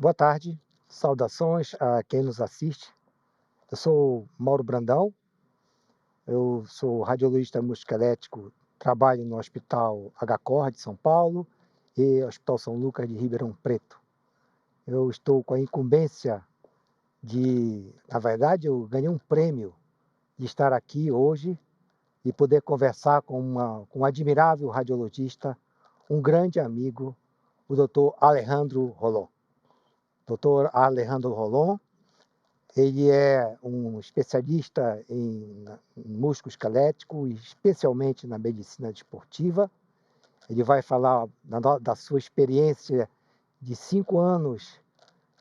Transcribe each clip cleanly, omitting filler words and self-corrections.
Boa tarde, saudações a quem nos assiste. Eu sou Mauro Brandão, eu sou radiologista musculoesquelético, trabalho no Hospital HCOR de São Paulo e Hospital São Lucas de Ribeirão Preto. Eu estou com a incumbência na verdade, eu ganhei um prêmio de estar aqui hoje e poder conversar com um admirável radiologista, um grande amigo, o Dr. Alejandro Rolón. Dr. Alejandro Rolón, ele é um especialista em músculo esquelético, especialmente na medicina desportiva. Ele vai falar da sua experiência de 5 anos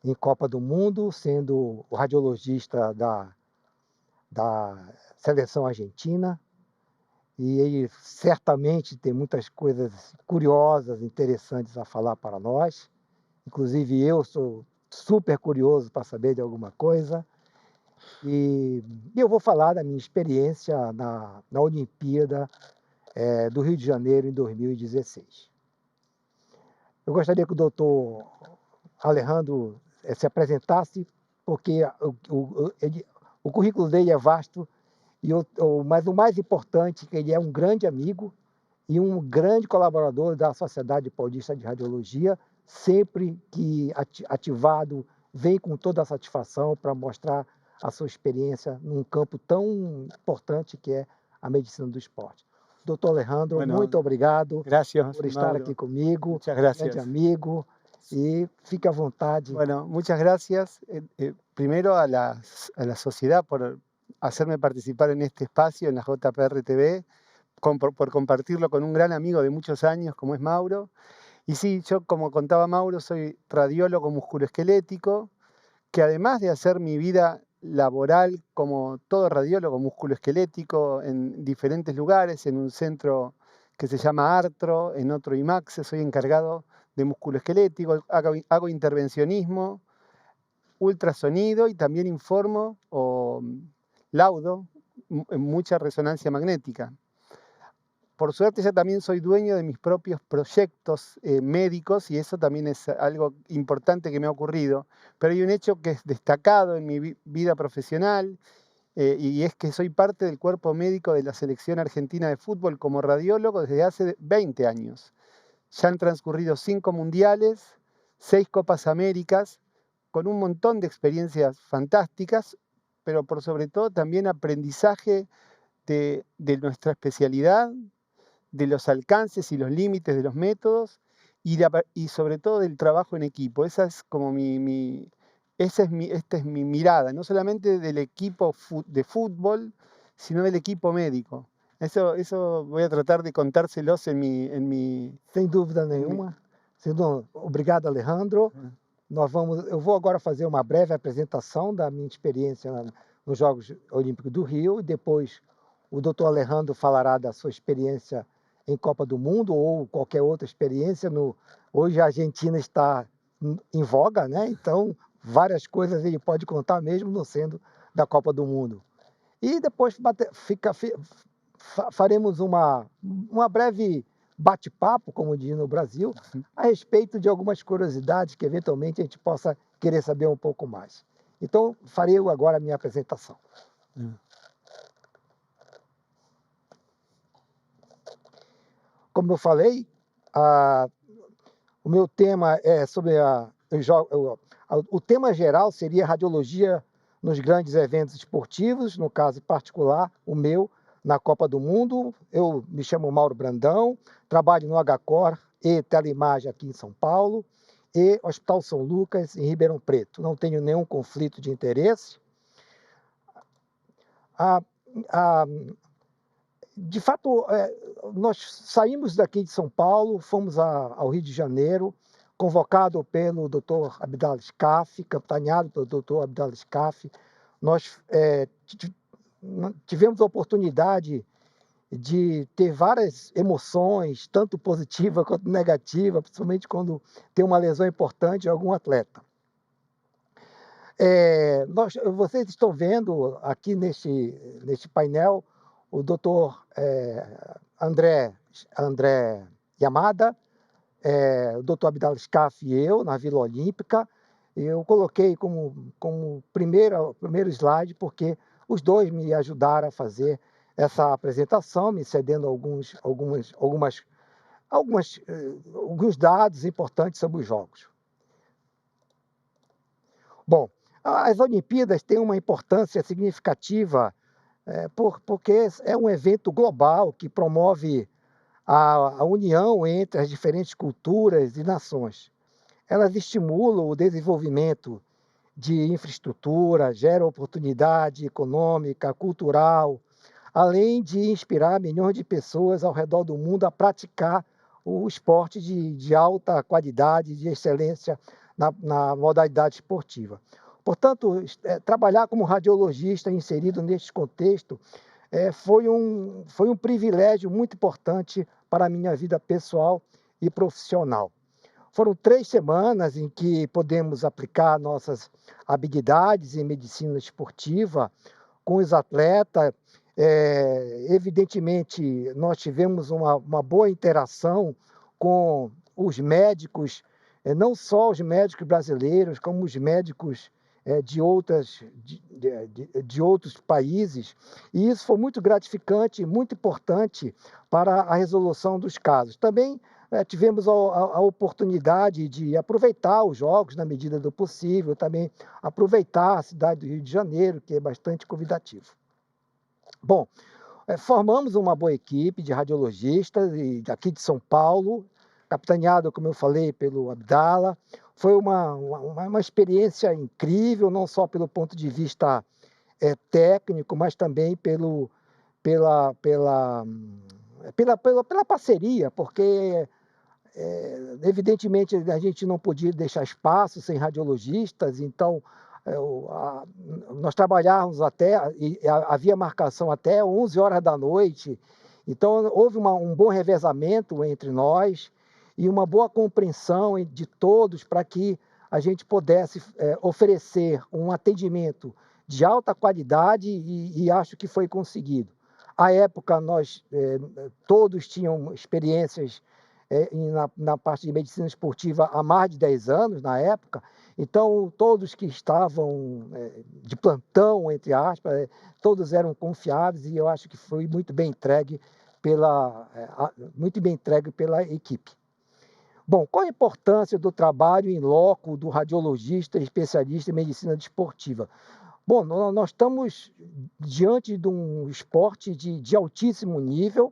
em Copa do Mundo, sendo o radiologista da seleção argentina. E ele certamente tem muitas coisas curiosas, interessantes a falar para nós. Inclusive eu sou super curioso para saber de alguma coisa. E eu vou falar da minha experiência na Olimpíada do Rio de Janeiro em 2016. Eu gostaria que o doutor Alejandro se apresentasse, porque o currículo dele é vasto, mas o mais importante é que ele é um grande amigo e um grande colaborador da Sociedade Paulista de Radiologia, sempre que ativado, vem com toda a satisfação para mostrar a sua experiência num campo tão importante que é a medicina do esporte. Doutor Alejandro, muito obrigado por estar Mauro. aqui comigo, Muchas gracias. grande amigo, y fique à vontade. Bueno, muchas gracias. Primero a la sociedad por hacerme participar en este espacio, en la JPR TV, por compartirlo con un gran amigo de muchos años como es Mauro. Y sí, yo como contaba Mauro, soy radiólogo musculoesquelético, que además de hacer mi vida laboral como todo radiólogo musculoesquelético en diferentes lugares, en un centro que se llama Artro, en otro IMAXE, soy encargado de musculoesquelético, hago intervencionismo, ultrasonido y también informo o laudo en mucha resonancia magnética. Por suerte ya también soy dueño de mis propios proyectos médicos y eso también es algo importante que me ha ocurrido. Pero hay un hecho que es destacado en mi vida profesional y es que soy parte del cuerpo médico de la selección argentina de fútbol como radiólogo desde hace 20 años. Ya han transcurrido 5 mundiales, 6 Copas Américas, con un montón de experiencias fantásticas, pero por sobre todo también aprendizaje de nuestra especialidad, de los alcances y los límites de los métodos y sobre todo del trabajo en equipo. Esa es como esta es mi mirada, no solamente del equipo de fútbol, sino del equipo médico. Eso voy a tratar de contárselos en mi... Sem dúvida nenhuma. Obrigado, Alejandro. Eu vou agora fazer uma breve apresentação da minha experiência nos Jogos Olímpicos do Rio e depois o doutor Alejandro falará da sua experiência em Copa do Mundo ou qualquer outra experiência. Hoje a Argentina está em voga, né? Então várias coisas ele pode contar mesmo não sendo da Copa do Mundo. E depois faremos uma breve bate-papo, como diz no Brasil, a respeito de algumas curiosidades que eventualmente a gente possa querer saber um pouco mais. Então, farei agora a minha apresentação. Como eu falei, o meu tema é sobre o tema geral seria radiologia nos grandes eventos esportivos, no caso particular, o meu, na Copa do Mundo. Eu me chamo Mauro Brandão, trabalho no HCOR e Teleimagem aqui em São Paulo e Hospital São Lucas em Ribeirão Preto. Não tenho nenhum conflito de interesse. De fato, nós saímos daqui de São Paulo, fomos ao Rio de Janeiro, convocado pelo Dr. Abdal Scaf, capitaneado pelo Dr. Abdal Scaf. Nós tivemos a oportunidade de ter várias emoções, tanto positiva quanto negativa, principalmente quando tem uma lesão importante de algum atleta. Vocês estão vendo aqui neste painel o Dr. André Yamada, o Dr. Abdal Scaf e eu, na Vila Olímpica. Eu coloquei como primeiro slide, porque os dois me ajudaram a fazer essa apresentação, me cedendo alguns dados importantes sobre os jogos. Bom, as Olimpíadas têm uma importância significativa porque é um evento global que promove a união entre as diferentes culturas e nações. Elas estimulam o desenvolvimento de infraestrutura, geram oportunidade econômica, cultural, além de inspirar milhões de pessoas ao redor do mundo a praticar o esporte de alta qualidade, de excelência na modalidade esportiva. Portanto, trabalhar como radiologista inserido neste contexto foi um privilégio muito importante para a minha vida pessoal e profissional. Foram 3 semanas em que podemos aplicar nossas habilidades em medicina esportiva com os atletas. Evidentemente, nós tivemos uma boa interação com os médicos, não só os médicos brasileiros, como os médicos de outros países, e isso foi muito gratificante e muito importante para a resolução dos casos. Também tivemos a oportunidade de aproveitar os jogos na medida do possível, também aproveitar a cidade do Rio de Janeiro, que é bastante convidativo. Bom, formamos uma boa equipe de radiologistas aqui de São Paulo, capitaneado, como eu falei, pelo Abdala. Foi uma experiência incrível, não só pelo ponto de vista técnico, mas também pela parceria, porque evidentemente a gente não podia deixar espaço sem radiologistas, então nós trabalhávamos havia marcação até 11 horas da noite, então houve um bom revezamento entre nós e uma boa compreensão de todos para que a gente pudesse oferecer um atendimento de alta qualidade e acho que foi conseguido. À época, nós todos tinham experiências na parte de medicina esportiva há mais de 10 anos, na época, então todos que estavam de plantão, entre aspas, todos eram confiáveis e eu acho que foi muito bem entregue pela equipe. Bom, qual a importância do trabalho em loco do radiologista especialista em medicina desportiva? Bom, nós estamos diante de um esporte de altíssimo nível,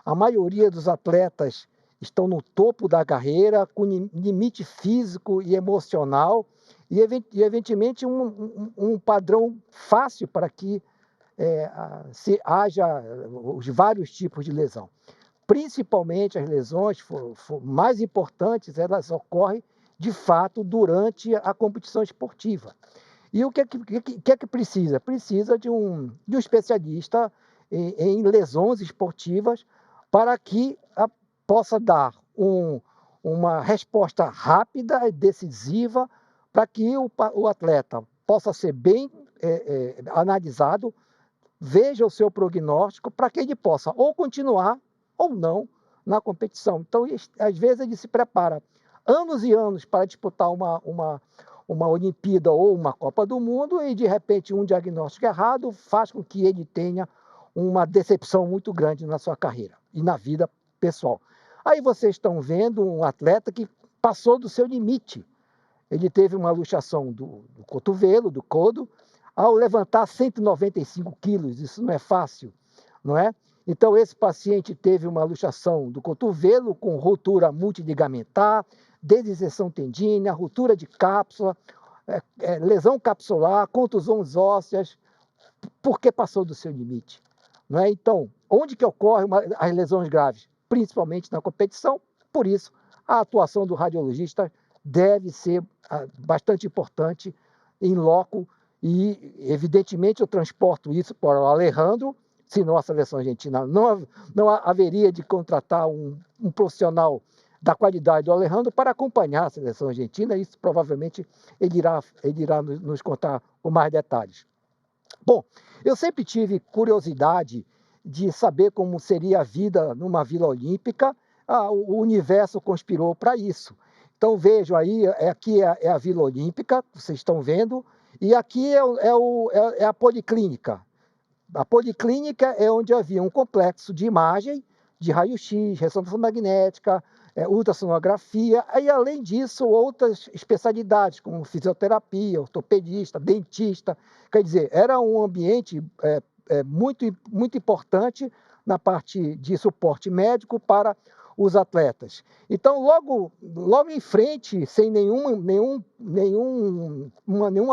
a maioria dos atletas estão no topo da carreira, com limite físico e emocional, e evidentemente um padrão fácil para que haja os vários tipos de lesão. Principalmente as lesões mais importantes, elas ocorrem de fato durante a competição esportiva. E o que é que precisa? Precisa de um especialista em lesões esportivas para que possa dar uma resposta rápida e decisiva para que o atleta possa ser bem analisado, veja o seu prognóstico para que ele possa ou continuar ou não na competição. Então, às vezes ele se prepara anos e anos para disputar uma Olimpíada ou uma Copa do Mundo e, de repente, um diagnóstico errado faz com que ele tenha uma decepção muito grande na sua carreira e na vida pessoal. Aí vocês estão vendo um atleta que passou do seu limite. Ele teve uma luxação do cotovelo, do codo, ao levantar 195 quilos. Isso não é fácil, não é? Então, esse paciente teve uma luxação do cotovelo com ruptura multiligamentar, desinserção tendínea, ruptura de cápsula, lesão capsular, contusões ósseas, porque passou do seu limite. Não é? Então, onde que ocorrem as lesões graves? Principalmente na competição, por isso a atuação do radiologista deve ser bastante importante em loco e, evidentemente, eu transporto isso para o Alejandro, senão a seleção argentina não haveria de contratar um profissional da qualidade do Alejandro para acompanhar a seleção argentina, isso provavelmente ele irá nos contar com mais detalhes. Bom, eu sempre tive curiosidade de saber como seria a vida numa Vila Olímpica, o universo conspirou para isso. Então vejam aí, aqui é a Vila Olímpica, vocês estão vendo, e aqui é a Policlínica. A Policlínica é onde havia um complexo de imagem, de raio-x, ressonância magnética, ultrassonografia, e além disso outras especialidades, como fisioterapia, ortopedista, dentista. Quer dizer, era um ambiente muito importante na parte de suporte médico para os atletas. Então, logo em frente, sem nenhuma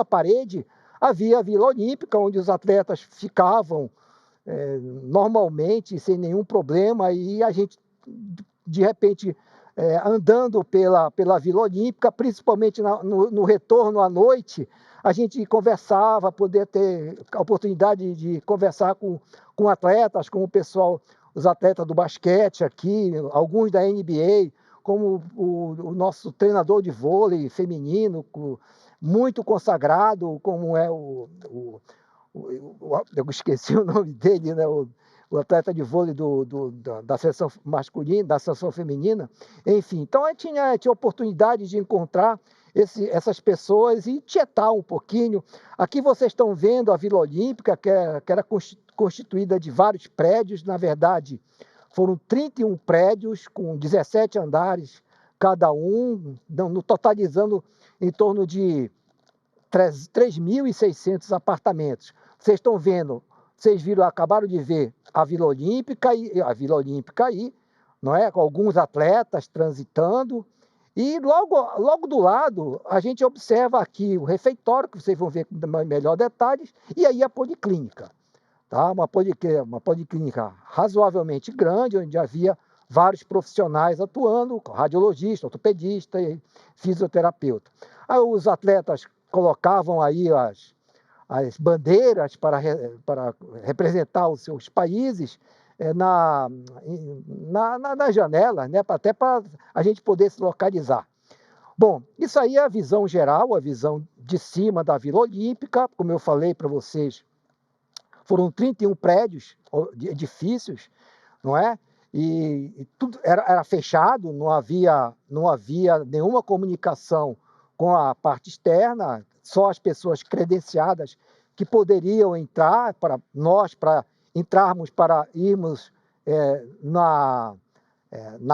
parede, havia a Vila Olímpica, onde os atletas ficavam normalmente, sem nenhum problema, e a gente, de repente, andando pela Vila Olímpica, principalmente no retorno à noite, a gente conversava, poder ter a oportunidade de conversar com atletas, com o pessoal, os atletas do basquete aqui, alguns da NBA, como o nosso treinador de vôlei feminino, muito consagrado, como é eu esqueci o nome dele, né? O atleta de vôlei da seleção masculina, da seleção feminina, enfim. Então, a gente tinha oportunidade de encontrar essas pessoas e tietar um pouquinho. Aqui vocês estão vendo a Vila Olímpica, que era constituída de vários prédios, na verdade, foram 31 prédios com 17 andares cada um, totalizando em torno de 3.600 apartamentos. Vocês estão vendo, vocês acabaram de ver a Vila Olímpica aí, não é? Com alguns atletas transitando. E logo do lado, a gente observa aqui o refeitório, que vocês vão ver com melhor detalhes, e aí a policlínica. Tá? Uma policlínica razoavelmente grande, onde havia vários profissionais atuando, radiologista, ortopedista e fisioterapeuta. Aí os atletas colocavam aí as bandeiras para representar os seus países nas janelas, né? Até para a gente poder se localizar. Bom, isso aí é a visão geral, a visão de cima da Vila Olímpica. Como eu falei para vocês, foram 31 prédios, edifícios, não é? E tudo era fechado, não havia nenhuma comunicação com a parte externa, só as pessoas credenciadas que poderiam entrar, para entrarmos, para irmos na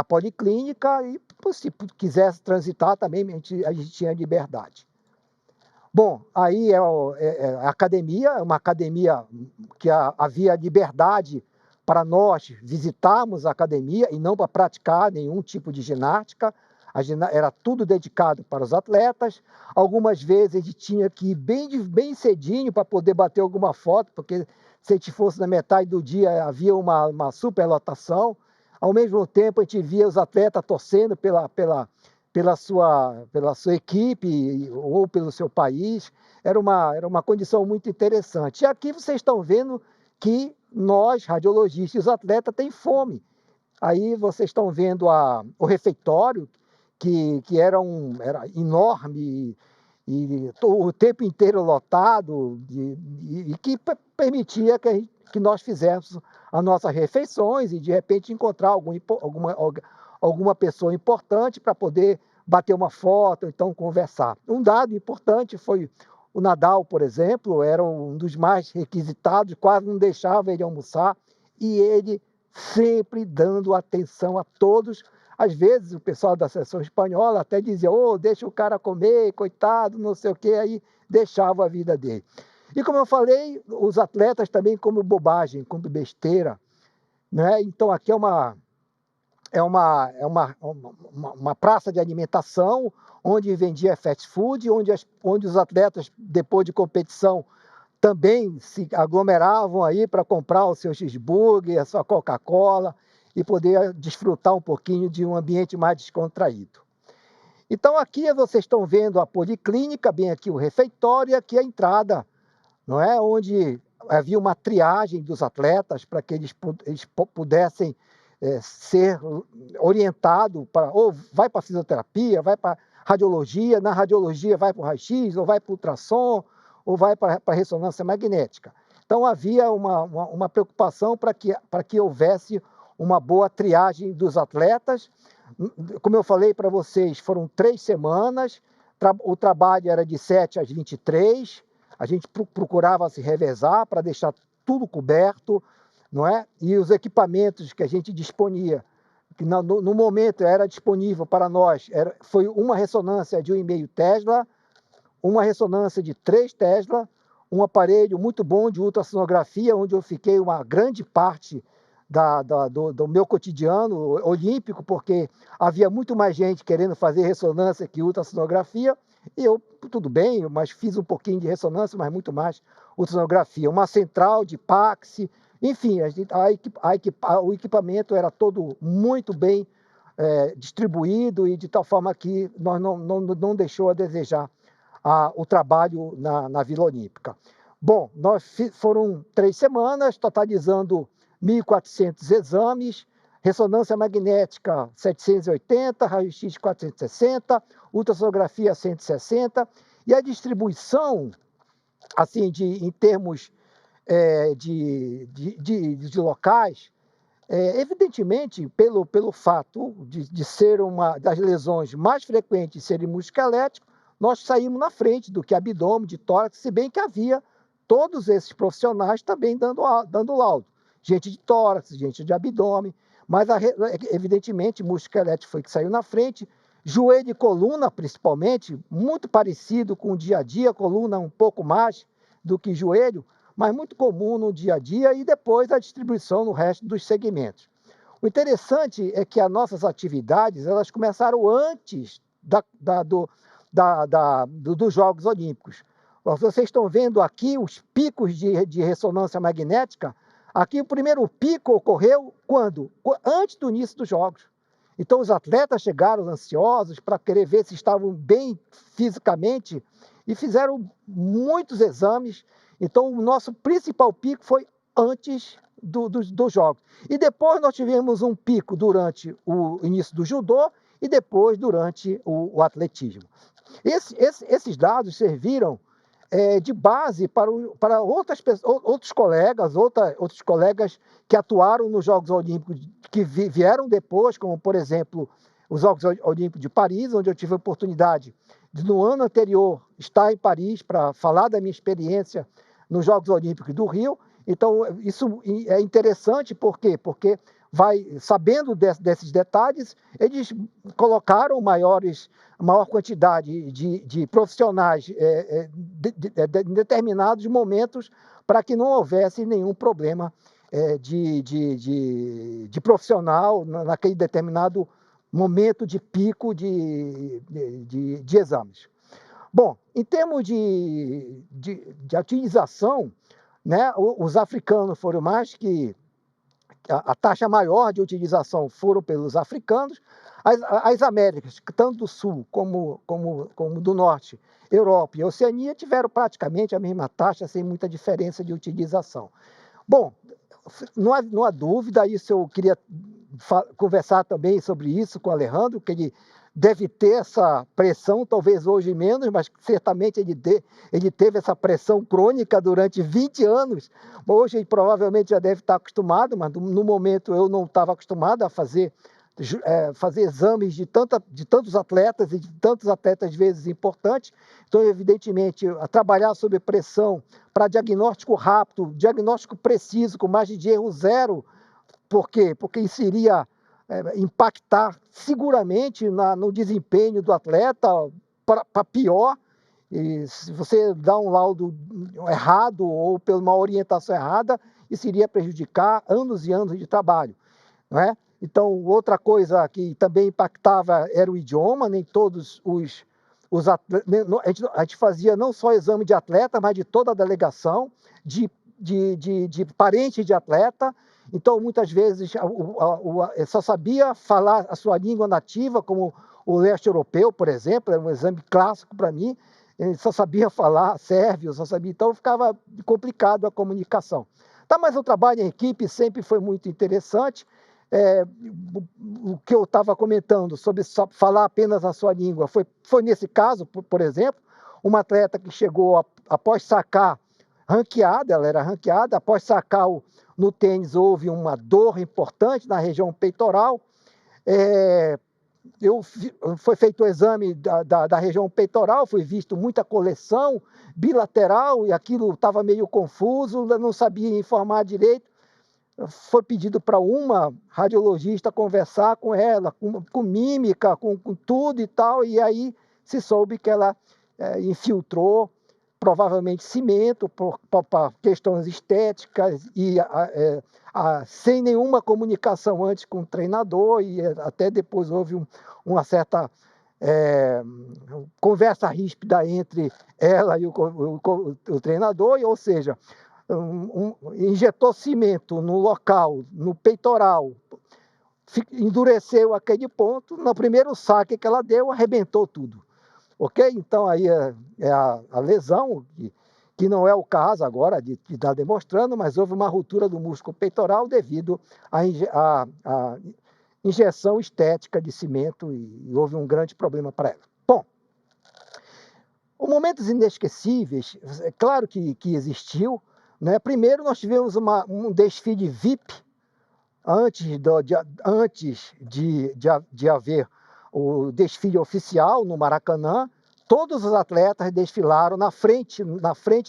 policlínica, e se quisesse transitar também, a gente tinha liberdade. Bom, aí a academia, uma academia que havia liberdade para nós visitarmos a academia e não para praticar nenhum tipo de ginástica. Era tudo dedicado para os atletas. Algumas vezes a gente tinha que ir bem cedinho para poder bater alguma foto, porque se a gente fosse na metade do dia havia uma superlotação. Ao mesmo tempo a gente via os atletas torcendo pela sua equipe ou pelo seu país. Era uma condição muito interessante. E aqui vocês estão vendo que nós, radiologistas e os atletas, têm fome. Aí vocês estão vendo o refeitório, que era enorme e o tempo inteiro lotado, e que permitia que nós fizéssemos as nossas refeições e, de repente, encontrar alguma pessoa importante para poder bater uma foto, então conversar. Um dado importante foi o Nadal, por exemplo, era um dos mais requisitados, quase não deixava ele almoçar, e ele sempre dando atenção a todos. Às vezes o pessoal da seleção espanhola até dizia, deixa o cara comer, coitado, não sei o quê, aí deixava a vida dele. E como eu falei, os atletas também comem bobagem, comem besteira, né? Então aqui é uma praça de alimentação, onde vendia fast food, onde os atletas, depois de competição, também se aglomeravam aí para comprar o seu cheeseburger, a sua Coca-Cola, e poder desfrutar um pouquinho de um ambiente mais descontraído. Então aqui vocês estão vendo a policlínica, bem aqui o refeitório, e aqui a entrada, não é? Onde havia uma triagem dos atletas para que eles pudessem ser orientados para, ou vai para fisioterapia, vai para radiologia, na radiologia vai para o raio-x, ou vai para o ultrassom, ou vai para a ressonância magnética. Então havia uma preocupação para que houvesse uma boa triagem dos atletas. Como eu falei para vocês, foram 3 semanas, o trabalho era de 7 às 23, a gente procurava se revezar para deixar tudo coberto, não é? E os equipamentos que a gente disponia, que no momento era disponível para nós, foi uma ressonância de 1,5 Tesla, uma ressonância de 3 Tesla, um aparelho muito bom de ultrassonografia, onde eu fiquei uma grande parte do meu cotidiano olímpico, porque havia muito mais gente querendo fazer ressonância que ultrassonografia, e eu, tudo bem, mas fiz um pouquinho de ressonância, mas muito mais ultrassonografia. Uma central de Pax, enfim, o equipamento era todo muito bem distribuído e de tal forma que nós não deixou a desejar o trabalho na Vila Olímpica. Bom, foram 3 semanas, totalizando 1.400 exames, ressonância magnética 780, raio-x 460, ultrassonografia 160, e a distribuição, assim, em termos de locais, evidentemente, pelo fato de ser uma das lesões mais frequentes serem musculoesquelético, nós saímos na frente do que abdômen, de tórax, se bem que havia todos esses profissionais também dando laudo. Gente de tórax, gente de abdômen, mas evidentemente musculoesquelético foi que saiu na frente. Joelho e coluna, principalmente, muito parecido com o dia a dia, coluna um pouco mais do que joelho, mas muito comum no dia a dia, e depois a distribuição no resto dos segmentos. O interessante é que as nossas atividades elas começaram antes dos Jogos Olímpicos. Vocês estão vendo aqui os picos de ressonância magnética. Aqui o primeiro pico ocorreu quando? Antes do início dos Jogos. Então os atletas chegaram ansiosos para querer ver se estavam bem fisicamente e fizeram muitos exames. Então o nosso principal pico foi antes dos Jogos. E depois nós tivemos um pico durante o início do judô e depois durante o atletismo. Esses dados serviram de base para outros colegas que atuaram nos Jogos Olímpicos, que vieram depois, como, por exemplo, os Jogos Olímpicos de Paris, onde eu tive a oportunidade de, no ano anterior, estar em Paris para falar da minha experiência nos Jogos Olímpicos do Rio. Então, isso é interessante, por quê? Porque sabendo desses detalhes, eles colocaram maior quantidade de profissionais em determinados momentos para que não houvesse nenhum problema de profissional naquele determinado momento de pico de exames. Bom, em termos de utilização, né, os africanos foram mais que a taxa maior de utilização foram pelos africanos. As Américas, tanto do Sul como do Norte, Europa e Oceania, tiveram praticamente a mesma taxa, sem muita diferença de utilização. Bom, não há dúvida, isso eu queria conversar também sobre isso com o Alejandro, que ele deve ter essa pressão, talvez hoje menos, mas certamente ele teve essa pressão crônica durante 20 anos. Hoje ele provavelmente já deve estar acostumado, mas no momento eu não estava acostumado a fazer exames de tantos atletas e de tantos atletas, às vezes, importantes. Então, evidentemente, trabalhar sob pressão para diagnóstico rápido, diagnóstico preciso, com margem de erro zero. Por quê? Porque isso iria impactar seguramente no desempenho do atleta para pior. E se você dá um laudo errado ou por uma orientação errada, isso iria prejudicar anos e anos de trabalho, não é? Então, outra coisa que também impactava era o idioma. Nem todos os atletas, a gente fazia não só exame de atleta, mas de toda a delegação, de parente de atleta. Então, muitas vezes, só sabia falar a sua língua nativa, como o leste europeu, por exemplo, era um exame clássico para mim. Ele só sabia falar sérvio, então ficava complicado a comunicação. Tá, mas o trabalho em equipe sempre foi muito interessante. O que eu estava comentando sobre falar apenas a sua língua foi nesse caso, por exemplo, uma atleta que chegou após sacar ranqueada, ela era ranqueada, após sacar no tênis houve uma dor importante na região peitoral, foi feito o exame da região peitoral, foi visto muita coleção bilateral e aquilo estava meio confuso, não sabia informar direito. Foi pedido para uma radiologista conversar com ela, com mímica, com tudo e tal, e aí se soube que ela infiltrou provavelmente cimento por questões estéticas e sem nenhuma comunicação antes com o treinador, e até depois houve uma certa conversa ríspida entre ela e o treinador, ou seja, injetou cimento no local, no peitoral, endureceu aquele ponto, no primeiro saque que ela deu, arrebentou tudo. Ok? Então aí é a lesão, que não é o caso agora de estar demonstrando, mas houve uma ruptura do músculo peitoral devido à injeção estética de cimento e houve um grande problema para ela. Bom, os momentos inesquecíveis, é claro que existiu, né? Primeiro nós tivemos um desfile VIP antes de haver o desfile oficial no Maracanã. Todos os atletas desfilaram na frente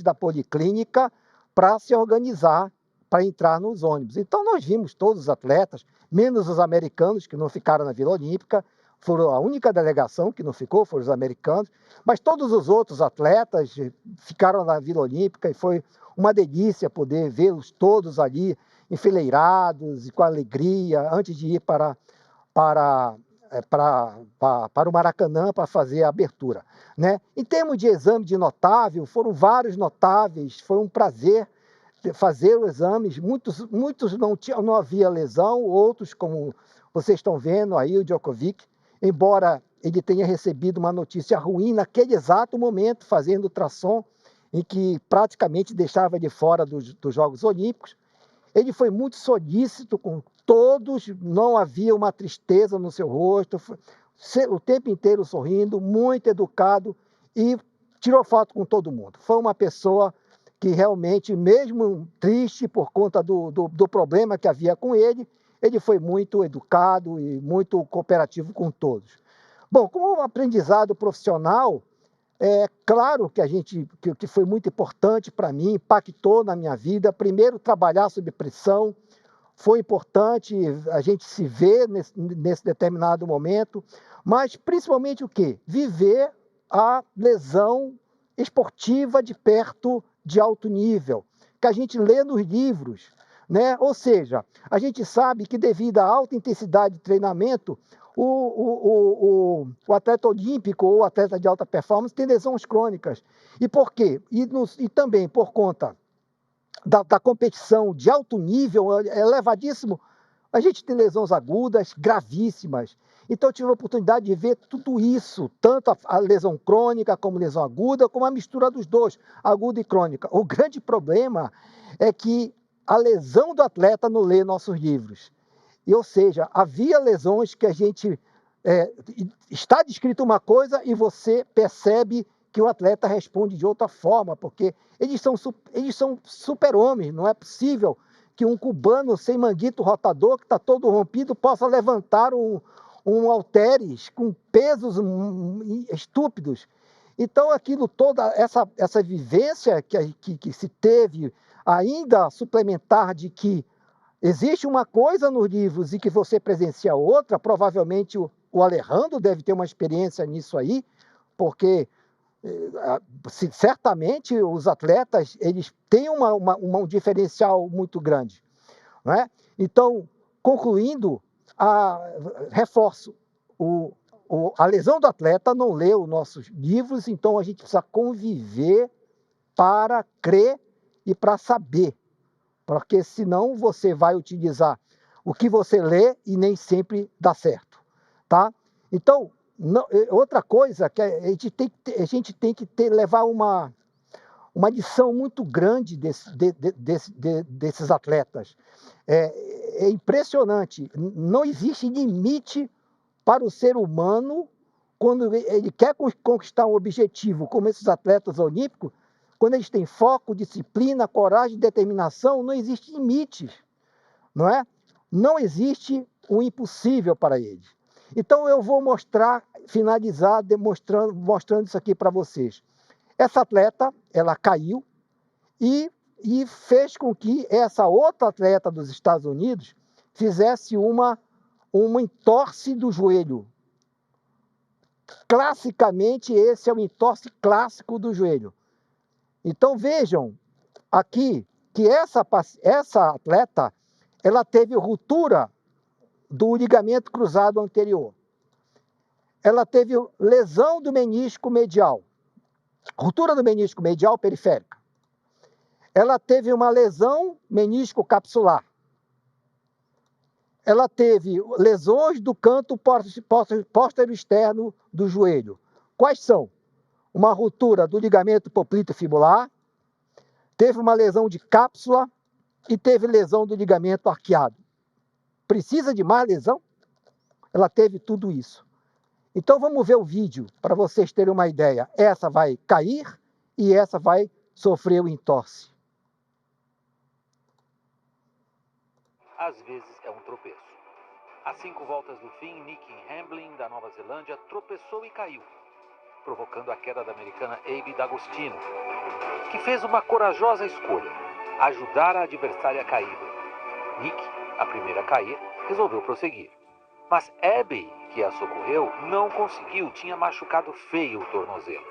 da Policlínica para se organizar para entrar nos ônibus. Então nós vimos todos os atletas, menos os americanos que não ficaram na Vila Olímpica, foram a única delegação que não ficou, foram os americanos, mas todos os outros atletas ficaram na Vila Olímpica e foi uma delícia poder vê-los todos ali enfileirados e com alegria antes de ir para o Maracanã para fazer a abertura, né? Em termos de exame de notável, foram vários notáveis, foi um prazer fazer os exames, muitos não havia lesão, outros, como vocês estão vendo aí, o Djokovic, embora ele tenha recebido uma notícia ruim naquele exato momento, fazendo ultrassom, em que praticamente deixava de fora dos Jogos Olímpicos, ele foi muito solícito com todos, não havia uma tristeza no seu rosto, o tempo inteiro sorrindo, muito educado e tirou foto com todo mundo. Foi uma pessoa que realmente, mesmo triste por conta do problema que havia com ele foi muito educado e muito cooperativo com todos. Bom, como um aprendizado profissional, é claro que foi muito importante para mim, impactou na minha vida. Primeiro, trabalhar sob pressão, foi importante a gente se ver nesse determinado momento, mas principalmente o quê? Viver a lesão esportiva de perto, de alto nível, que a gente lê nos livros, né? Ou seja, a gente sabe que devido à alta intensidade de treinamento, o atleta olímpico ou atleta de alta performance tem lesões crônicas. E por quê? E também por conta da competição de alto nível, elevadíssimo, a gente tem lesões agudas gravíssimas. Então eu tive a oportunidade de ver tudo isso, tanto a lesão crônica como lesão aguda, como a mistura dos dois, aguda e crônica. O grande problema é que a lesão do atleta não lê nossos livros. Ou seja, havia lesões que a gente está descrito uma coisa e você percebe que o atleta responde de outra forma, porque eles são super-homens, não é possível que um cubano sem manguito rotador, que está todo rompido, possa levantar um halteres com pesos estúpidos. Então, toda essa vivência que se teve, ainda suplementar de que existe uma coisa nos livros e que você presencia outra, provavelmente o Alejandro deve ter uma experiência nisso aí, porque certamente os atletas eles têm um diferencial muito grande, não é? Então, concluindo, reforço, a lesão do atleta não lê os nossos livros, então a gente precisa conviver para crer e para saber, porque senão você vai utilizar o que você lê e nem sempre dá certo, tá? Então, outra coisa que a gente tem que levar uma lição muito grande desses atletas. É impressionante, não existe limite para o ser humano quando ele quer conquistar um objetivo, como esses atletas olímpicos, quando eles têm foco, disciplina, coragem, determinação, não existe limite, não é? Não existe o impossível para eles. Então eu vou finalizar mostrando isso aqui para vocês. Essa atleta, ela caiu e fez com que essa outra atleta dos Estados Unidos fizesse uma entorse do joelho. Classicamente, esse é o entorse clássico do joelho. Então vejam aqui que essa atleta, ela teve ruptura do ligamento cruzado anterior. Ela teve lesão do menisco medial, ruptura do menisco medial periférica. Ela teve uma lesão menisco capsular. Ela teve lesões do canto póstero externo do joelho. Quais são? Uma ruptura do ligamento popliteofibular, teve uma lesão de cápsula e teve lesão do ligamento arqueado. Precisa de mais lesão? Ela teve tudo isso. Então vamos ver o vídeo para vocês terem uma ideia. Essa vai cair e essa vai sofrer o entorse. Às vezes é um tropeço. Às 5 voltas do fim, Nikki Hamblin, da Nova Zelândia, tropeçou e caiu, provocando a queda da americana Abby D'Agostino, que fez uma corajosa escolha, ajudar a adversária caída. Nikki, a primeira a cair, resolveu prosseguir. Mas Abby, que a socorreu, não conseguiu, tinha machucado feio o tornozelo.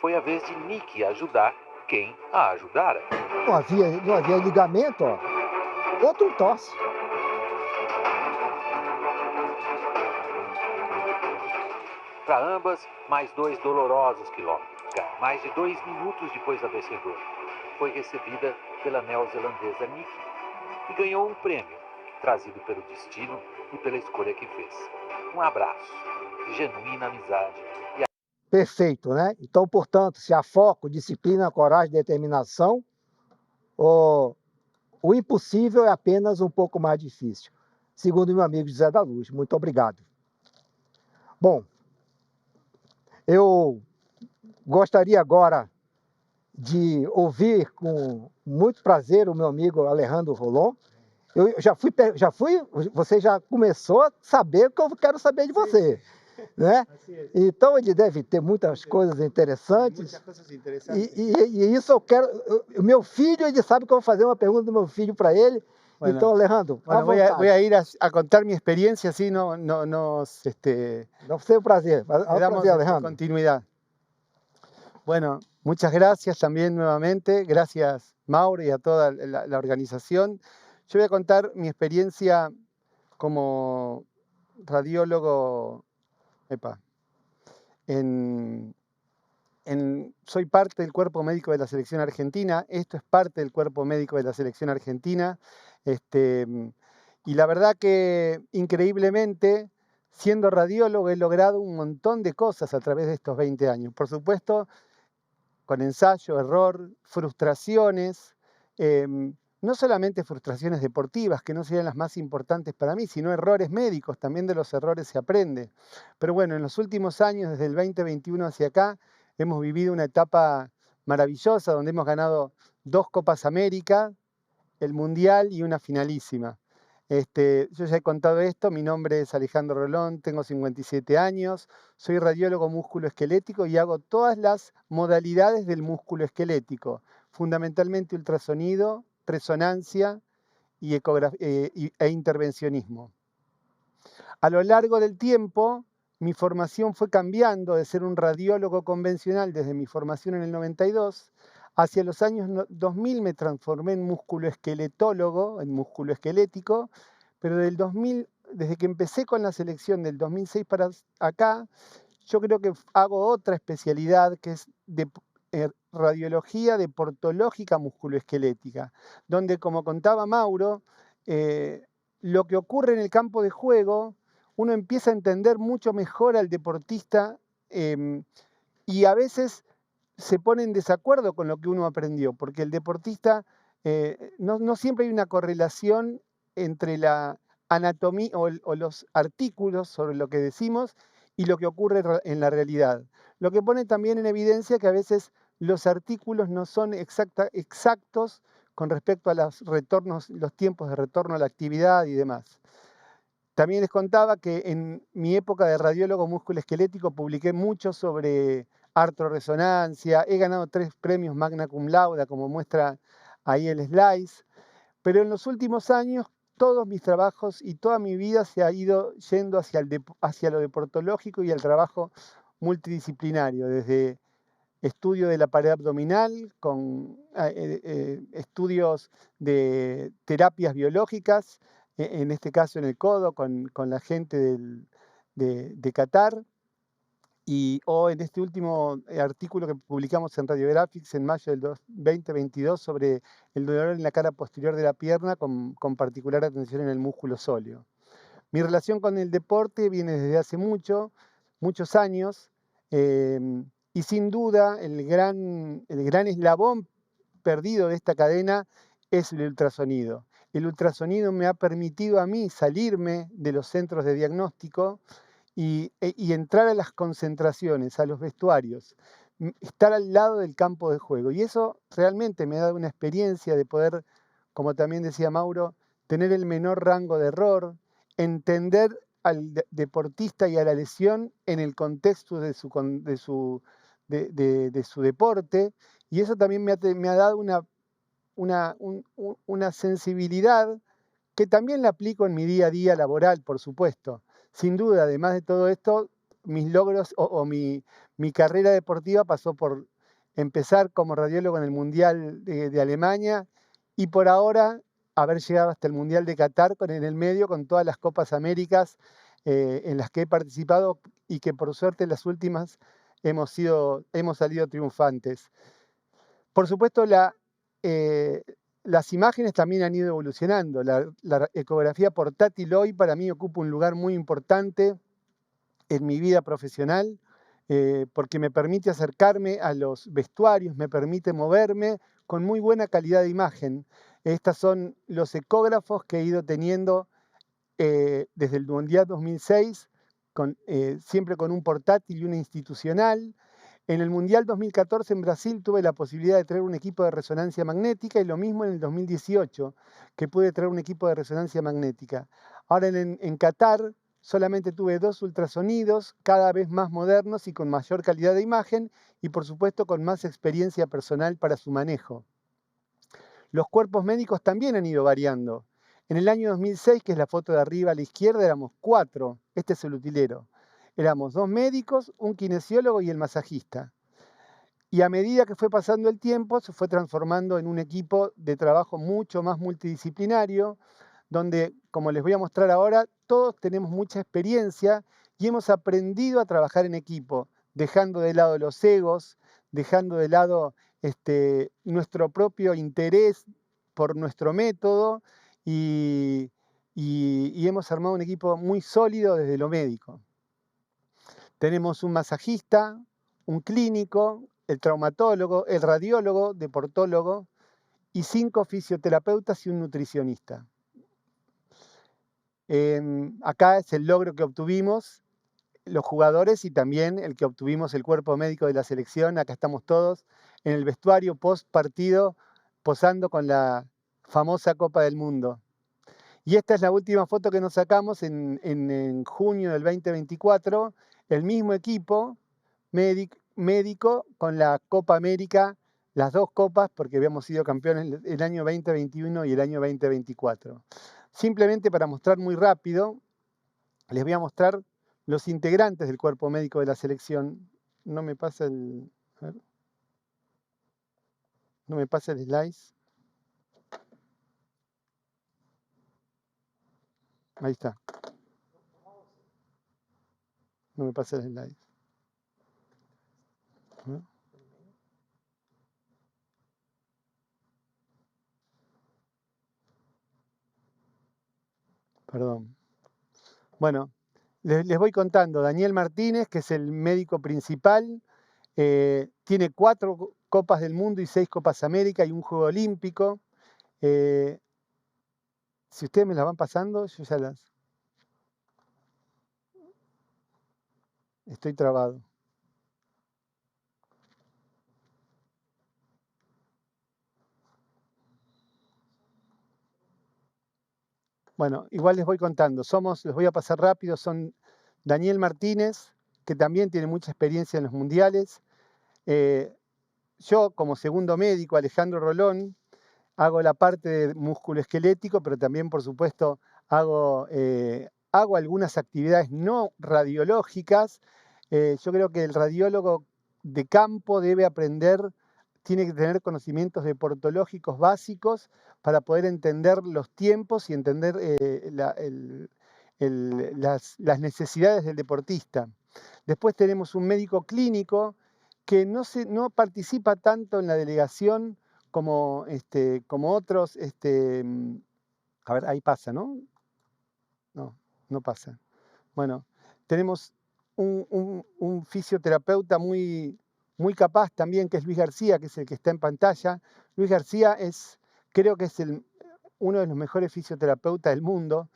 Foi a vez de Nikki ajudar quem a ajudara. Não havia ligamento, ó. Outro entorse. Para ambas, mais 2 dolorosos quilômetros. Mais de 2 minutos depois da vencedora, foi recebida pela neozelandesa Nikki e ganhou um prêmio, trazido pelo destino e pela escolha que fez. Um abraço, genuína amizade. Perfeito, né? Então, portanto, se há foco, disciplina, coragem, determinação, o impossível é apenas um pouco mais difícil. Segundo meu amigo José da Luz. Muito obrigado. Bom, eu gostaria agora de ouvir com muito prazer o meu amigo Alejandro Rolon. Eu você já começou a saber o que eu quero saber de você, né? Então ele deve ter muitas coisas interessantes. E isso eu quero. O meu filho, ele sabe que eu vou fazer uma pergunta do meu filho para ele. Bueno, então, Alejandro, voy a ir a contar mi experiencia, así no sei o prazer. Le damos continuidad. Bueno, muchas gracias también nuevamente, gracias Mauro y a toda la organización. Yo voy a contar mi experiencia como radiólogo. Soy parte del cuerpo médico de la selección argentina, esto es parte del cuerpo médico de la selección argentina, y la verdad que increíblemente, siendo radiólogo, he logrado un montón de cosas a través de estos 20 años. Por supuesto, con ensayo, error, frustraciones, no solamente frustraciones deportivas, que no serían las más importantes para mí, sino errores médicos, también de los errores se aprende. Pero bueno, en los últimos años, desde el 2021 hacia acá, hemos vivido una etapa maravillosa donde hemos ganado 2 Copas América, el Mundial y una finalísima. Yo ya he contado esto, mi nombre es Alejandro Rolón, tengo 57 años, soy radiólogo músculo-esquelético y hago todas las modalidades del músculo esquelético, fundamentalmente ultrasonido, resonancia e intervencionismo. A lo largo del tiempo, mi formación fue cambiando de ser un radiólogo convencional desde mi formación en el 92. Hacia los años 2000 me transformé en músculo-esqueletólogo, en músculo esquelético, pero desde que empecé con la selección del 2006 para acá, yo creo que hago otra especialidad que es de radiología deportológica musculoesquelética, donde, como contaba Mauro, lo que ocurre en el campo de juego, uno empieza a entender mucho mejor al deportista y a veces se pone en desacuerdo con lo que uno aprendió, porque el deportista, no siempre hay una correlación entre la anatomía o los artículos sobre lo que decimos y lo que ocurre en la realidad. Lo que pone también en evidencia que a veces los artículos no son exactos con respecto a los tiempos de retorno a la actividad y demás. También les contaba que en mi época de radiólogo musculoesquelético publiqué mucho sobre artroresonancia, he ganado 3 premios magna cum laude, como muestra ahí el slice, pero en los últimos años todos mis trabajos y toda mi vida se ha ido yendo hacia lo deportológico y el trabajo multidisciplinario, desde estudio de la pared abdominal, con estudios de terapias biológicas, en este caso en el codo, con la gente de Qatar, o en este último artículo que publicamos en Radiographics en mayo del 2022 sobre el dolor en la cara posterior de la pierna, con particular atención en el músculo sóleo. Mi relación con el deporte viene desde hace muchos años, y sin duda el gran eslabón perdido de esta cadena es el ultrasonido. El ultrasonido me ha permitido a mí salirme de los centros de diagnóstico y entrar a las concentraciones, a los vestuarios, estar al lado del campo de juego. Y eso realmente me ha dado una experiencia de poder, como también decía Mauro, tener el menor rango de error, entender al deportista y a la lesión en el contexto de su deporte, y eso también me ha dado una sensibilidad que también la aplico en mi día a día laboral, por supuesto. Sin duda, además de todo esto, mis logros mi carrera deportiva pasó por empezar como radiólogo en el Mundial de Alemania y por ahora haber llegado hasta el Mundial de Qatar en el medio con todas las Copas Américas en las que he participado y que por suerte en las últimas hemos salido triunfantes. Por supuesto, las imágenes también han ido evolucionando. La ecografía portátil hoy para mí ocupa un lugar muy importante en mi vida profesional, porque me permite acercarme a los vestuarios, me permite moverme con muy buena calidad de imagen. Estos son los ecógrafos que he ido teniendo desde el Mundial 2006, siempre con un portátil y una institucional. En el Mundial 2014 en Brasil tuve la posibilidad de traer un equipo de resonancia magnética y lo mismo en el 2018, que pude traer un equipo de resonancia magnética. Ahora en Qatar solamente tuve 2 ultrasonidos, cada vez más modernos y con mayor calidad de imagen y por supuesto con más experiencia personal para su manejo. Los cuerpos médicos también han ido variando. En el año 2006, que es la foto de arriba a la izquierda, éramos 4, este es el utilero. Éramos 2 médicos, un kinesiólogo y el masajista. Y a medida que fue pasando el tiempo, se fue transformando en un equipo de trabajo mucho más multidisciplinario, donde, como les voy a mostrar ahora, todos tenemos mucha experiencia y hemos aprendido a trabajar en equipo, dejando de lado los egos, dejando de lado nuestro propio interés por nuestro método y hemos armado un equipo muy sólido desde lo médico. Tenemos un masajista, un clínico, el traumatólogo, el radiólogo, deportólogo y 5 fisioterapeutas y un nutricionista. Acá es el logro que obtuvimos los jugadores y también el que obtuvimos el cuerpo médico de la selección. Acá estamos todos en el vestuario post partido posando con la famosa Copa del Mundo. Y esta es la última foto que nos sacamos en junio del 2024, el mismo equipo médico con la Copa América, las 2 copas, porque habíamos sido campeones el año 2021 y el año 2024. Simplemente para mostrar muy rápido, les voy a mostrar los integrantes del cuerpo médico de la selección. No me pasa el slice. Ahí está. No me pasa el slice. Perdón. Bueno, les voy contando. Daniel Martínez, que es el médico principal, tiene 4 Copas del Mundo y 6 Copas América y un Juego Olímpico. Si ustedes me las van pasando, yo ya las... Estoy trabado. Bueno, igual les voy contando. Les voy a pasar rápido, son Daniel Martínez, que también tiene mucha experiencia en los mundiales. Yo, como segundo médico, Alejandro Rolón, hago la parte de musculoesquelético, pero también, por supuesto, hago algunas actividades no radiológicas. Yo creo que el radiólogo de campo debe aprender, tiene que tener conocimientos deportológicos básicos para poder entender los tiempos y entender las necesidades del deportista. Después tenemos un médico clínico que no participa tanto en la delegación como otros. A ver, ahí pasa, ¿no? No, no pasa. Bueno, tenemos un fisioterapeuta muy capaz también, que es Luis García, que es el que está en pantalla. Luis García creo que es uno de los mejores fisioterapeutas del mundo.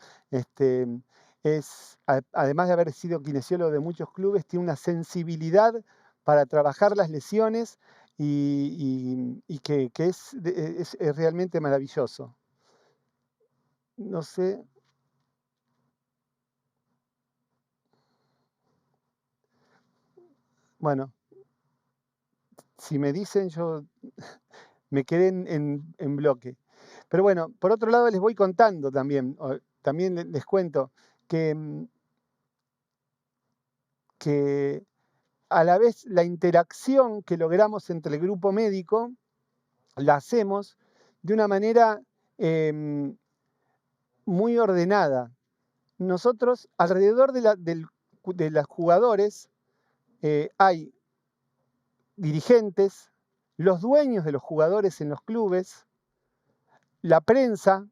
Además de haber sido kinesiólogo de muchos clubes, tiene una sensibilidad para trabajar las lesiones y que es realmente maravilloso. No sé. Bueno, si me dicen, yo me quedé en bloque. Pero bueno, por otro lado les voy contando también les cuento que a la vez la interacción que logramos entre el grupo médico la hacemos de una manera muy ordenada. Nosotros, alrededor de los jugadores, hay dirigentes, los dueños de los jugadores en los clubes, la prensa,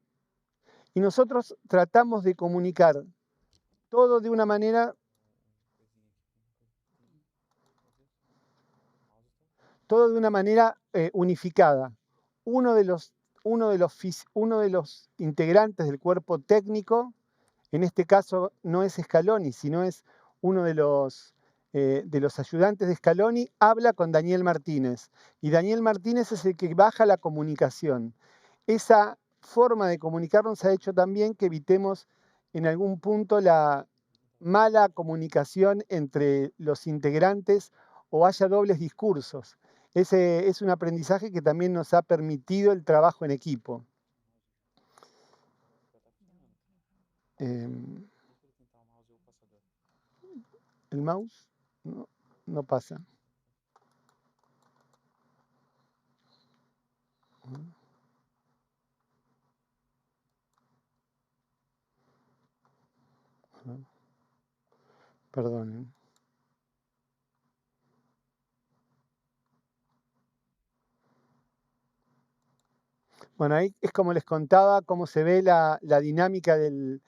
y nosotros tratamos de comunicar todo de una manera unificada. Uno de los integrantes del cuerpo técnico, en este caso no es Scaloni, sino es uno de los ayudantes de Scaloni, habla con Daniel Martínez. Y Daniel Martínez es el que baja la comunicación. Esa forma de comunicarnos ha hecho también que evitemos en algún punto la mala comunicación entre los integrantes o haya dobles discursos. Ese es un aprendizaje que también nos ha permitido el trabajo en equipo. ¿El mouse? No pasa. Perdonen. Bueno, ahí es como les contaba, cómo se ve la dinámica del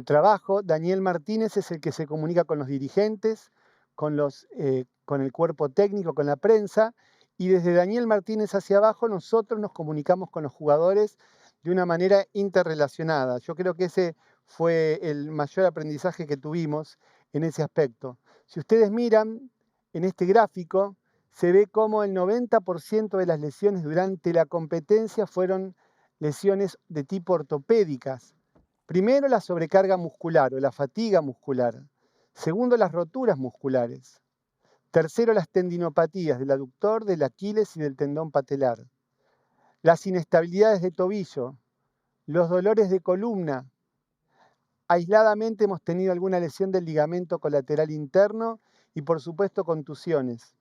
trabajo. Daniel Martínez es el que se comunica con los dirigentes, con el cuerpo técnico, con la prensa, y desde Daniel Martínez hacia abajo nosotros nos comunicamos con los jugadores de una manera interrelacionada. Yo creo que ese fue el mayor aprendizaje que tuvimos en ese aspecto. Si ustedes miran en este gráfico, se ve cómo el 90% de las lesiones durante la competencia fueron lesiones de tipo ortopédicas. Primero, la sobrecarga muscular o la fatiga muscular. Segundo, las roturas musculares. Tercero, las tendinopatías del aductor, del Aquiles y del tendón patelar. Las inestabilidades de tobillo, los dolores de columna. Aisladamente hemos tenido alguna lesión del ligamento colateral interno y, por supuesto, contusiones.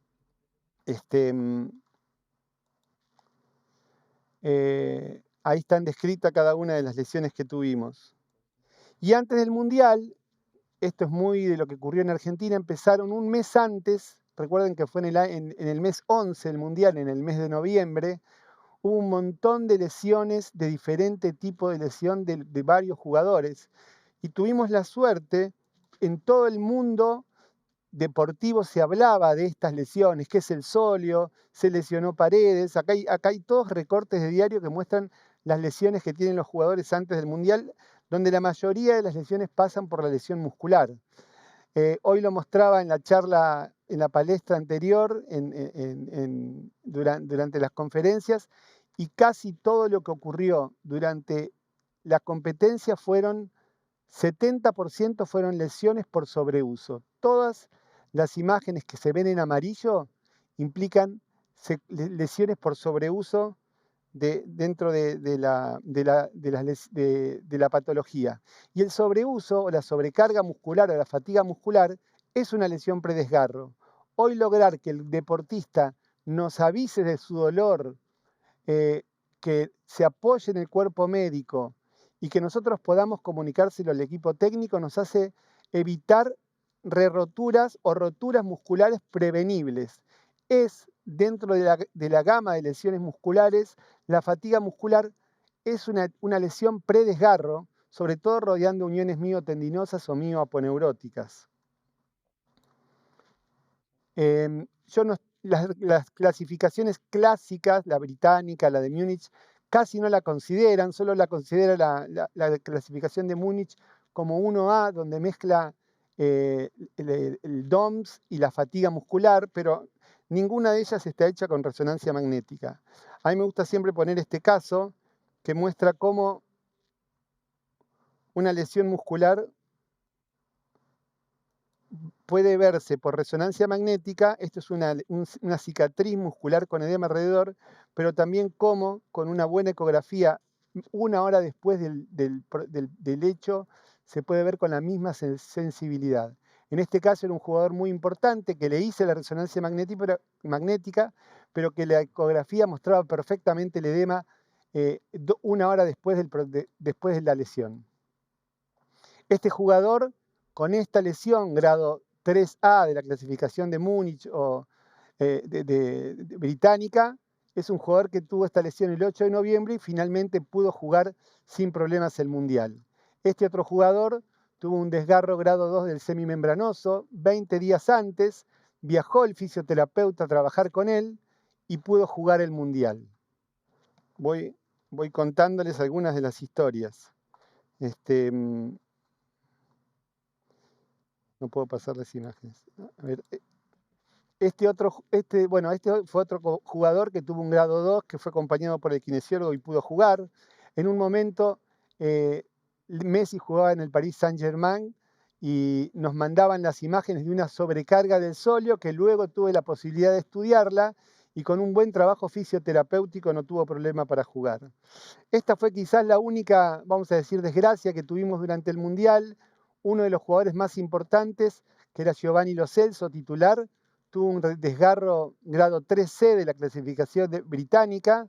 Ahí están descritas cada una de las lesiones que tuvimos. Y antes del Mundial, esto es muy de lo que ocurrió en Argentina, empezaron un mes antes, recuerden que fue en el mes 11 el Mundial, en el mes de noviembre, hubo un montón de lesiones, de diferente tipo de lesión de varios jugadores. Y tuvimos la suerte, en todo el mundo deportivo se hablaba de estas lesiones, que es el sóleo, se lesionó Paredes, acá hay todos recortes de diario que muestran las lesiones que tienen los jugadores antes del Mundial, donde la mayoría de las lesiones pasan por la lesión muscular. Hoy lo mostraba en la charla, en la palestra anterior, durante las conferencias, y casi todo lo que ocurrió durante la competencia fueron 70% fueron lesiones por sobreuso. Todas las imágenes que se ven en amarillo implican lesiones por sobreuso dentro de la patología. Y el sobreuso o la sobrecarga muscular o la fatiga muscular es una lesión predesgarro. Hoy lograr que el deportista nos avise de su dolor, que se apoye en el cuerpo médico y que nosotros podamos comunicárselo al equipo técnico nos hace evitar re-roturas o roturas musculares prevenibles. Es dentro de la gama de lesiones musculares, la fatiga muscular es una lesión predesgarro, sobre todo rodeando uniones miotendinosas o mioaponeuróticas. Las clasificaciones clásicas, la británica, la de Múnich, casi no la consideran, solo la considera la clasificación de Múnich como 1A, donde mezcla el DOMS y la fatiga muscular, pero ninguna de ellas está hecha con resonancia magnética. A mí me gusta siempre poner este caso que muestra cómo una lesión muscular puede verse por resonancia magnética. Esto es una cicatriz muscular con edema alrededor, pero también cómo con una buena ecografía, 1 hora después del hecho, se puede ver con la misma sensibilidad. En este caso era un jugador muy importante que le hice la resonancia magnética, pero que la ecografía mostraba perfectamente el edema 1 hora después de la lesión. Este jugador, con esta lesión, grado 3A de la clasificación de Múnich o británica, es un jugador que tuvo esta lesión el 8 de noviembre y finalmente pudo jugar sin problemas el Mundial. Este otro jugador tuvo un desgarro grado 2 del semimembranoso. 20 días antes viajó el fisioterapeuta a trabajar con él y pudo jugar el Mundial. Voy contándoles algunas de las historias. No puedo pasar las imágenes. A ver, este fue otro jugador que tuvo un grado 2, que fue acompañado por el kinesiólogo y pudo jugar. En un momento, Messi jugaba en el Paris Saint-Germain y nos mandaban las imágenes de una sobrecarga del sóleo que luego tuve la posibilidad de estudiarla y con un buen trabajo fisioterapéutico no tuvo problema para jugar. Esta fue quizás la única, vamos a decir, desgracia que tuvimos durante el Mundial. Uno de los jugadores más importantes, que era Giovanni Lo Celso, titular, tuvo un desgarro grado 3C de la clasificación británica.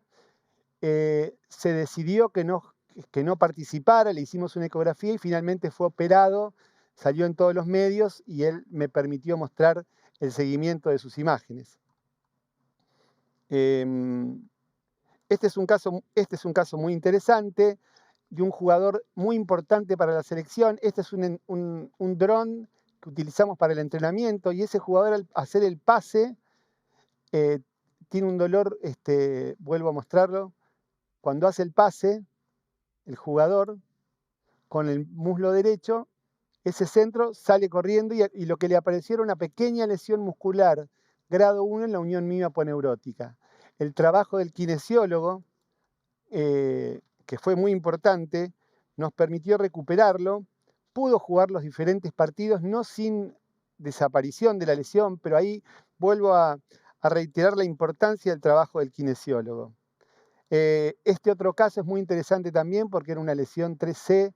Se decidió que no participara, le hicimos una ecografía y finalmente fue operado, salió en todos los medios y él me permitió mostrar el seguimiento de sus imágenes. Este es un caso muy interesante de un jugador muy importante para la selección. Este es un dron que utilizamos para el entrenamiento y ese jugador al hacer el pase tiene un dolor, vuelvo a mostrarlo, cuando hace el pase, el jugador con el muslo derecho, ese centro sale corriendo y lo que le apareció era una pequeña lesión muscular, grado 1 en la unión mioaponeurótica. El trabajo del kinesiólogo, que fue muy importante, nos permitió recuperarlo, pudo jugar los diferentes partidos, no sin desaparición de la lesión, pero ahí vuelvo a reiterar la importancia del trabajo del kinesiólogo. Este otro caso es muy interesante también porque era una lesión 3C,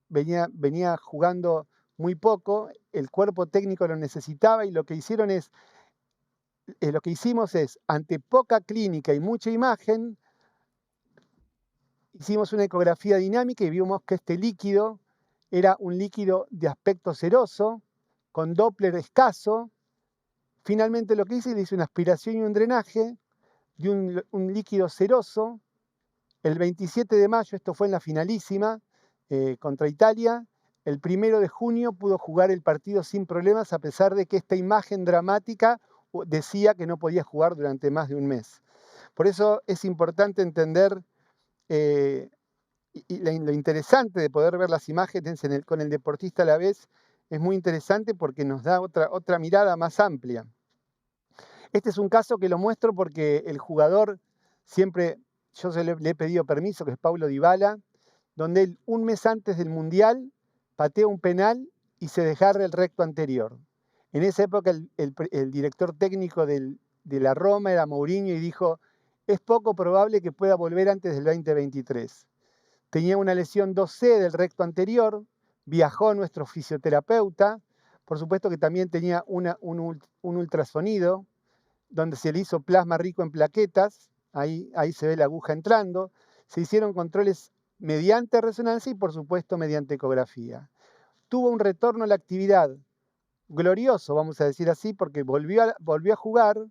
venía jugando muy poco, el cuerpo técnico lo necesitaba y lo que hicimos es, ante poca clínica y mucha imagen, hicimos una ecografía dinámica y vimos que este líquido era un líquido de aspecto ceroso, con Doppler escaso. Finalmente lo que hice, le hice una aspiración y un drenaje de un líquido ceroso. El 27 de mayo, esto fue en la finalísima contra Italia, el 1 de junio pudo jugar el partido sin problemas, a pesar de que esta imagen dramática decía que no podía jugar durante más de un mes. Por eso es importante entender lo interesante de poder ver las imágenes con el deportista a la vez, es muy interesante porque nos da otra mirada más amplia. Este es un caso que lo muestro porque el jugador siempre yo le he pedido permiso, que es Paulo Dybala, donde él, un mes antes del Mundial, patea un penal y se desgarra el recto anterior. En esa época el director técnico de la Roma era Mourinho y dijo, es poco probable que pueda volver antes del 2023. Tenía una lesión 2C del recto anterior, viajó nuestro fisioterapeuta, por supuesto que también tenía un ultrasonido, donde se le hizo plasma rico en plaquetas, ahí se ve la aguja entrando, se hicieron controles mediante resonancia y por supuesto mediante ecografía. Tuvo un retorno a la actividad glorioso, vamos a decir así, porque volvió a jugar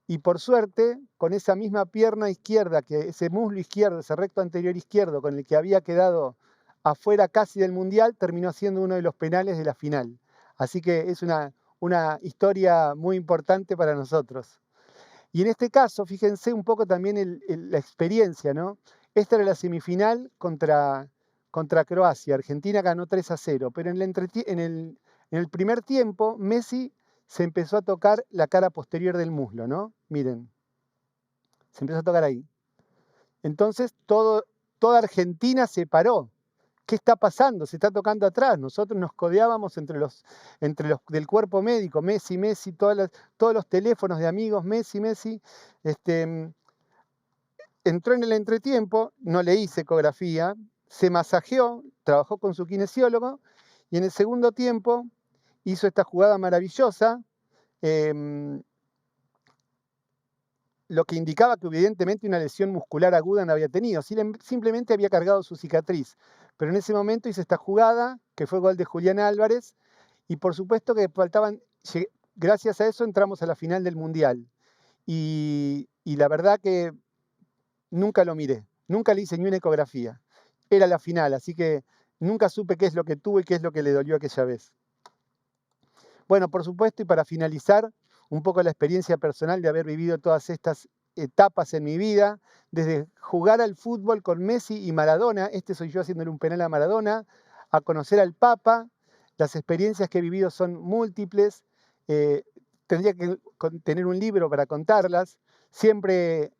y por suerte con esa misma pierna izquierda, ese muslo izquierdo, ese recto anterior izquierdo con el que había quedado afuera casi del Mundial, terminó siendo uno de los penales de la final. Así que es una historia muy importante para nosotros. Y en este caso, fíjense un poco también la experiencia, ¿no? Esta era la semifinal contra Croacia. Argentina ganó 3-0, pero en el primer tiempo Messi se empezó a tocar la cara posterior del muslo, ¿no? Miren, se empezó a tocar ahí. Entonces toda Argentina se paró. ¿Qué está pasando? Se está tocando atrás. Nosotros nos codeábamos entre los del cuerpo médico, Messi, todos los teléfonos de amigos, Messi. Entró en el entretiempo, no le hice ecografía, se masajeó, trabajó con su kinesiólogo y en el segundo tiempo hizo esta jugada maravillosa, lo que indicaba que evidentemente una lesión muscular aguda no había tenido, simplemente había cargado su cicatriz. Pero en ese momento hizo esta jugada, que fue gol de Julián Álvarez, y por supuesto que gracias a eso entramos a la final del Mundial. Y la verdad que nunca lo miré, nunca le hice ni una ecografía. Era la final, así que nunca supe qué es lo que tuvo y qué es lo que le dolió aquella vez. Bueno, por supuesto, y para finalizar, un poco la experiencia personal de haber vivido todas estas etapas en mi vida, desde jugar al fútbol con Messi y Maradona, soy yo haciéndole un penal a Maradona, a conocer al Papa. Las experiencias que he vivido son múltiples, tendría que tener un libro para contarlas. Siempre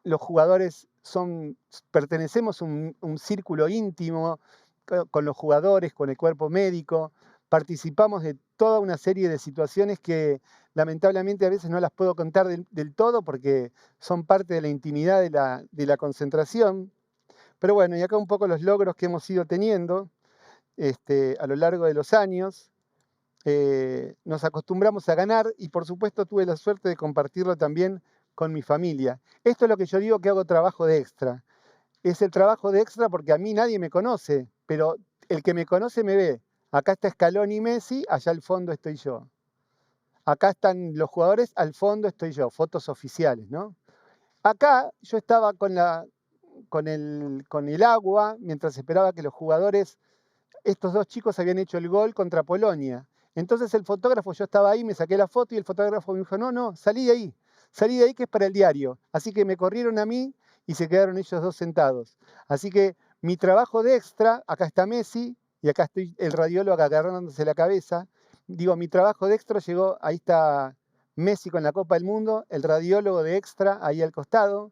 los jugadores pertenecemos a un círculo íntimo con los jugadores, con el cuerpo médico, participamos de toda una serie de situaciones que lamentablemente a veces no las puedo contar del todo porque son parte de la intimidad de la concentración. Pero bueno, y acá un poco los logros que hemos ido teniendo a lo largo de los años. Nos acostumbramos a ganar y por supuesto tuve la suerte de compartirlo también con mi familia. Esto es lo que yo digo que hago trabajo de extra. Es el trabajo de extra porque a mí nadie me conoce, pero el que me conoce me ve. Acá está Scaloni y Messi, allá al fondo estoy yo. Acá están los jugadores, al fondo estoy yo, fotos oficiales, ¿no? Acá yo estaba con el agua mientras esperaba que los jugadores, estos dos chicos habían hecho el gol contra Polonia. Entonces el fotógrafo, yo estaba ahí, me saqué la foto y el fotógrafo me dijo, no, salí de ahí que es para el diario. Así que me corrieron a mí y se quedaron ellos dos sentados. Así que mi trabajo de extra, acá está Messi y acá estoy el radiólogo agarrándose la cabeza. Digo, mi trabajo de extra llegó, ahí está Messi con la Copa del Mundo, el radiólogo de extra ahí al costado.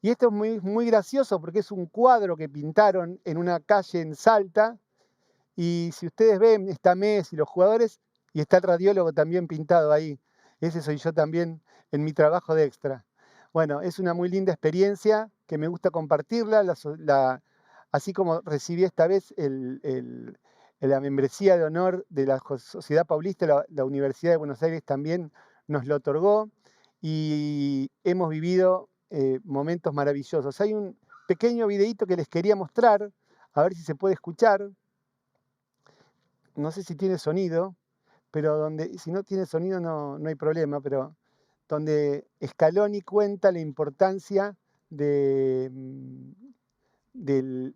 Y esto es muy, muy gracioso porque es un cuadro que pintaron en una calle en Salta. Y si ustedes ven, está Messi, los jugadores, y está el radiólogo también pintado ahí. Ese soy yo también en mi trabajo de extra. Bueno, es una muy linda experiencia que me gusta compartirla, así como recibí esta vez la membresía de honor de la Sociedad Paulista, la Universidad de Buenos Aires también nos lo otorgó y hemos vivido momentos maravillosos. Hay un pequeño videíto que les quería mostrar, a ver si se puede escuchar. No sé si tiene sonido, pero si no tiene sonido no hay problema, pero donde Scaloni cuenta la importancia del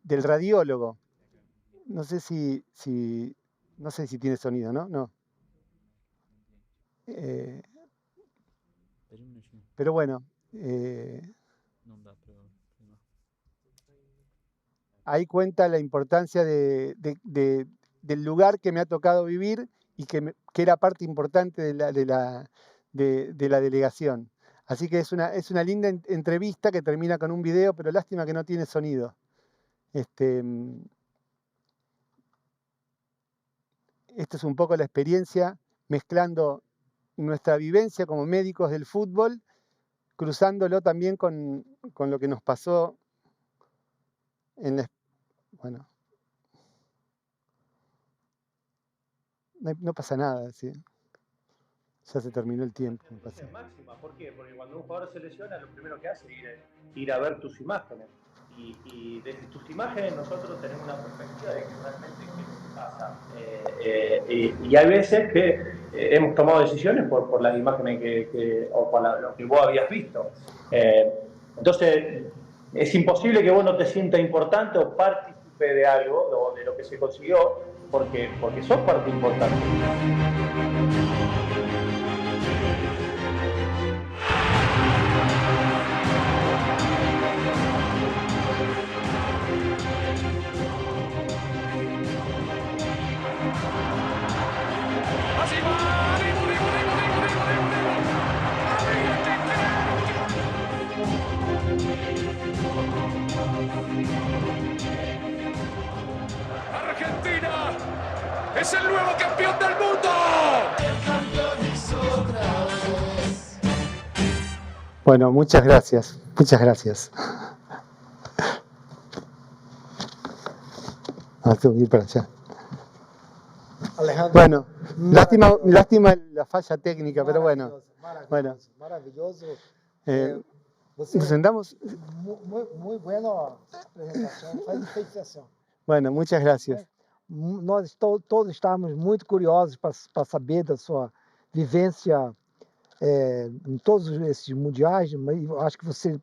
radiólogo. No sé si tiene sonido, ¿no? No. Pero bueno, ahí cuenta la importancia del lugar que me ha tocado vivir y que era parte importante de la delegación. Así que es una linda entrevista que termina con un video, pero lástima que no tiene sonido. Esta es un poco la experiencia, mezclando nuestra vivencia como médicos del fútbol, cruzándolo también con lo que nos pasó bueno, no pasa nada, ¿sí? Ya se terminó el tiempo. No pasa. Máxima, ¿por qué? Porque cuando un jugador se lesiona, lo primero que hace es ir a ver tus imágenes. Y desde tus imágenes nosotros tenemos una perspectiva de que realmente qué pasa. Y hay veces que hemos tomado decisiones por las imágenes o por lo que vos habías visto. Entonces, es imposible que vos no te sientas importante o partícipe de algo, o de lo que se consiguió, porque sos parte importante. Argentina es el nuevo campeón del mundo. Bueno, muchas gracias. Muchas gracias. Tengo que ir para allá. Alejandro, Bueno, lástima la falla técnica, pero bueno. Maravilloso. Nos sentamos. Muy buena apresentação, felicitação. Bueno, muchas gracias. Nós todos estávamos muito curiosos para saber da sua vivência em todos esses mundiais, mas eu acho que você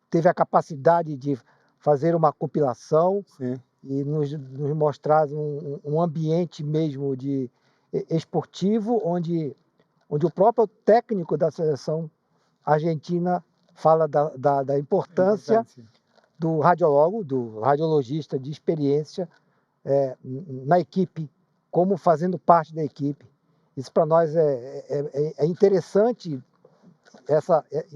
teve a capacidade de fazer uma compilação. Sim. E nos mostrar um ambiente mesmo esportivo, onde o próprio técnico da seleção argentina fala da importância do radiólogo, do radiologista de experiência na equipe, como fazendo parte da equipe. Isso para nós é interessante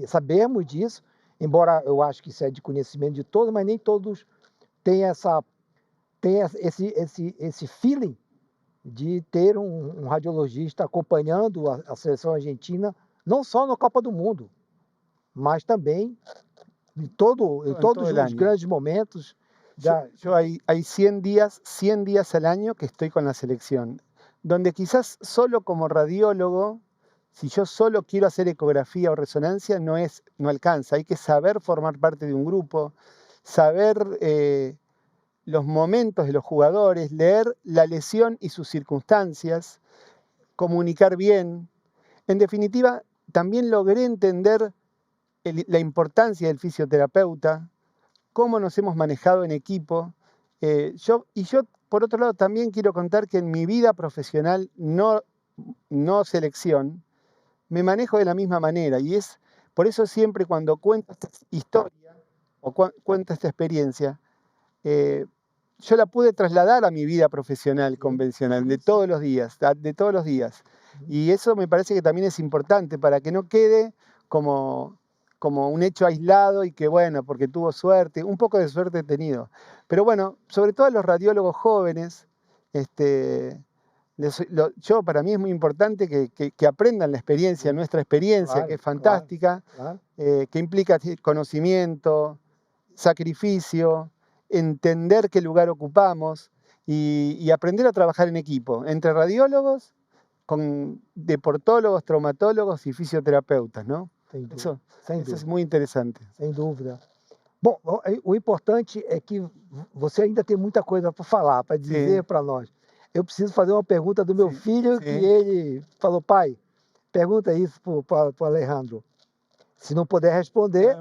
sabermos disso, embora eu acho que isso é de conhecimento de todos, mas nem todos têm esse feeling de ter um radiologista acompanhando a seleção argentina, não só na Copa do Mundo, mas também em todos os grandes momentos. Yo hay 100 días al año que estoy con la selección, donde quizás solo como radiólogo, si yo solo quiero hacer ecografía o resonancia, no alcanza. Hay que saber formar parte de un grupo, saber los momentos de los jugadores, leer la lesión y sus circunstancias, comunicar bien. En definitiva, también logré entender la importancia del fisioterapeuta, cómo nos hemos manejado en equipo. Yo, por otro lado, también quiero contar que en mi vida profesional, no selección, me manejo de la misma manera. Y es por eso siempre cuando cuento esta historia o cuento esta experiencia, yo la pude trasladar a mi vida profesional convencional, de todos los días. Y eso me parece que también es importante para que no quede como un hecho aislado y que, bueno, porque tuvo suerte, un poco de suerte he tenido. Pero bueno, sobre todo a los radiólogos jóvenes, para mí es muy importante que aprendan la experiencia, nuestra experiencia, claro, que es fantástica, claro. Que implica conocimiento, sacrificio, entender qué lugar ocupamos y aprender a trabajar en equipo, entre radiólogos, con deportólogos, traumatólogos y fisioterapeutas, ¿no? Isso é muito interessante. Sem dúvida. Bom, o importante é que você ainda tem muita coisa para falar, para dizer para nós. Eu preciso fazer uma pergunta do meu filho, que ele falou, pai, pergunta isso para o Alejandro. Se não puder responder,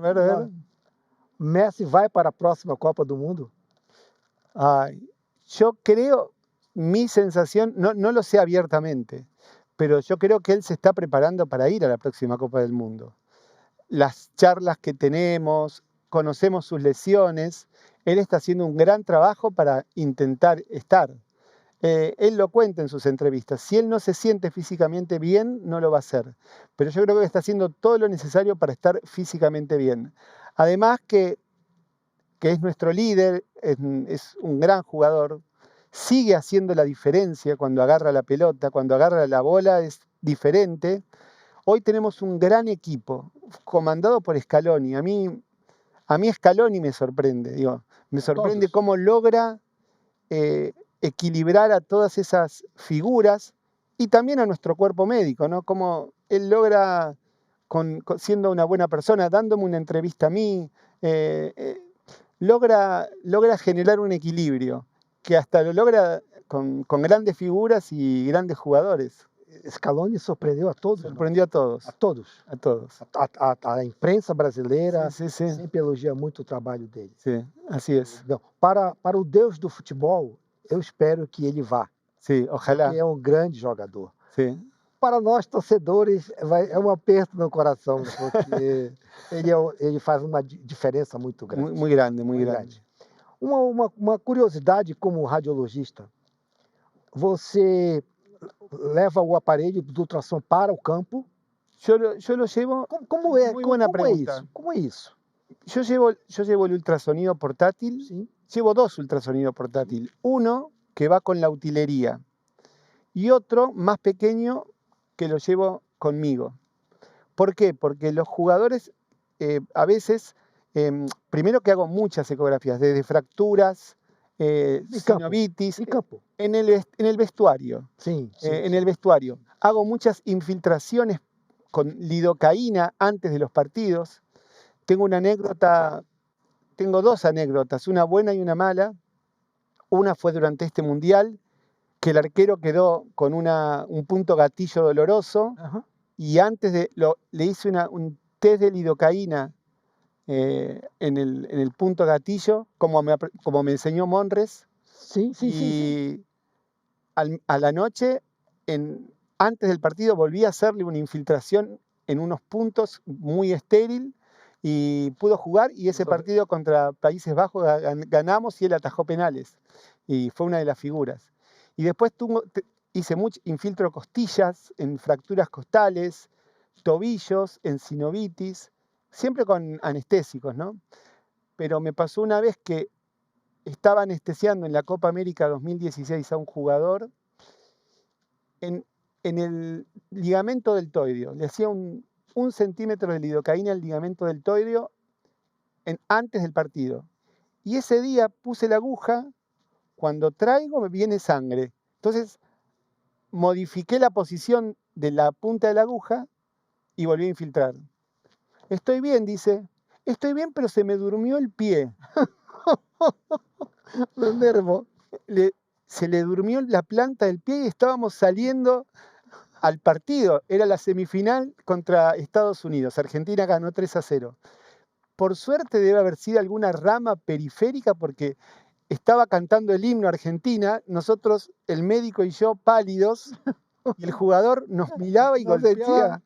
Messi vai para a próxima Copa do Mundo? Yo creo, mi sensación, no lo sé abiertamente, pero yo creo que él se está preparando para ir a la próxima Copa del Mundo. Las charlas que tenemos, conocemos sus lesiones, él está haciendo un gran trabajo para intentar estar. Él lo cuenta en sus entrevistas. Si él no se siente físicamente bien, no lo va a hacer. Pero yo creo que está haciendo todo lo necesario para estar físicamente bien. Además que es nuestro líder, es un gran jugador, sigue haciendo la diferencia cuando agarra la pelota, cuando agarra la bola es diferente. Hoy tenemos un gran equipo, comandado por Scaloni. A mí Scaloni me sorprende, digo, me sorprende cómo logra equilibrar a todas esas figuras y también a nuestro cuerpo médico, ¿no? Cómo él logra, siendo una buena persona, dándome una entrevista a mí, logra generar un equilibrio, que hasta lo logra con grandes figuras y grandes jugadores. Scaloni surpreendeu a todos. Sorprendió a todos. A todos. A todos. A imprensa brasileira Sí, sí, sí. sempre elogia muito o trabalho dele. Sí, así es. Não, para o Deus do futebol, eu espero que ele vá. Sí, ojalá. Porque é um grande jogador. Sí. Para nós, torcedores, é um aperto no coração, porque ele faz uma diferença muito grande. Muy grande, muy grande. Uma curiosidade como radiologista, você leva o aparelho do ultrassom para o campo? Yo lo llevo. Como é? Muy buena pregunta. Como é isso? Yo llevo el ultrasonido portátil. Sí. Llevo 2 ultrasonidos portátiles. Uno que va con la utilería y otro más pequeño que lo llevo conmigo. ¿Por qué? Porque los jugadores a veces, primero que hago muchas ecografías, desde fracturas, sinovitis, en el vestuario. Sí, en el vestuario. Hago muchas infiltraciones con lidocaína antes de los partidos. Tengo 2 anécdotas, una buena y una mala. Una fue durante este mundial, que el arquero quedó con un punto gatillo doloroso. Ajá. Y antes le hice un test de lidocaína en el punto gatillo, como me enseñó Monres. Sí. A la noche, antes del partido, volví a hacerle una infiltración en unos puntos muy estéril y pudo jugar. Y ese partido contra Países Bajos ganamos y él atajó penales. Y fue una de las figuras. Y después hice infiltro costillas, en fracturas costales, tobillos, en sinovitis, siempre con anestésicos, ¿no? Pero me pasó una vez que estaba anestesiando en la Copa América 2016 a un jugador en el ligamento deltoideo. Le hacía un centímetro de lidocaína al ligamento deltoideo antes del partido. Y ese día puse la aguja, cuando traigo me viene sangre. Entonces modifiqué la posición de la punta de la aguja y volví a infiltrar. Estoy bien, dice. Estoy bien, pero se me durmió el pie. Los nervios. Se le durmió la planta del pie y estábamos saliendo al partido. Era la semifinal contra Estados Unidos. Argentina ganó 3-0. Por suerte debe haber sido alguna rama periférica porque estaba cantando el himno Argentina, nosotros, el médico y yo, pálidos, y el jugador nos miraba y golpeaba,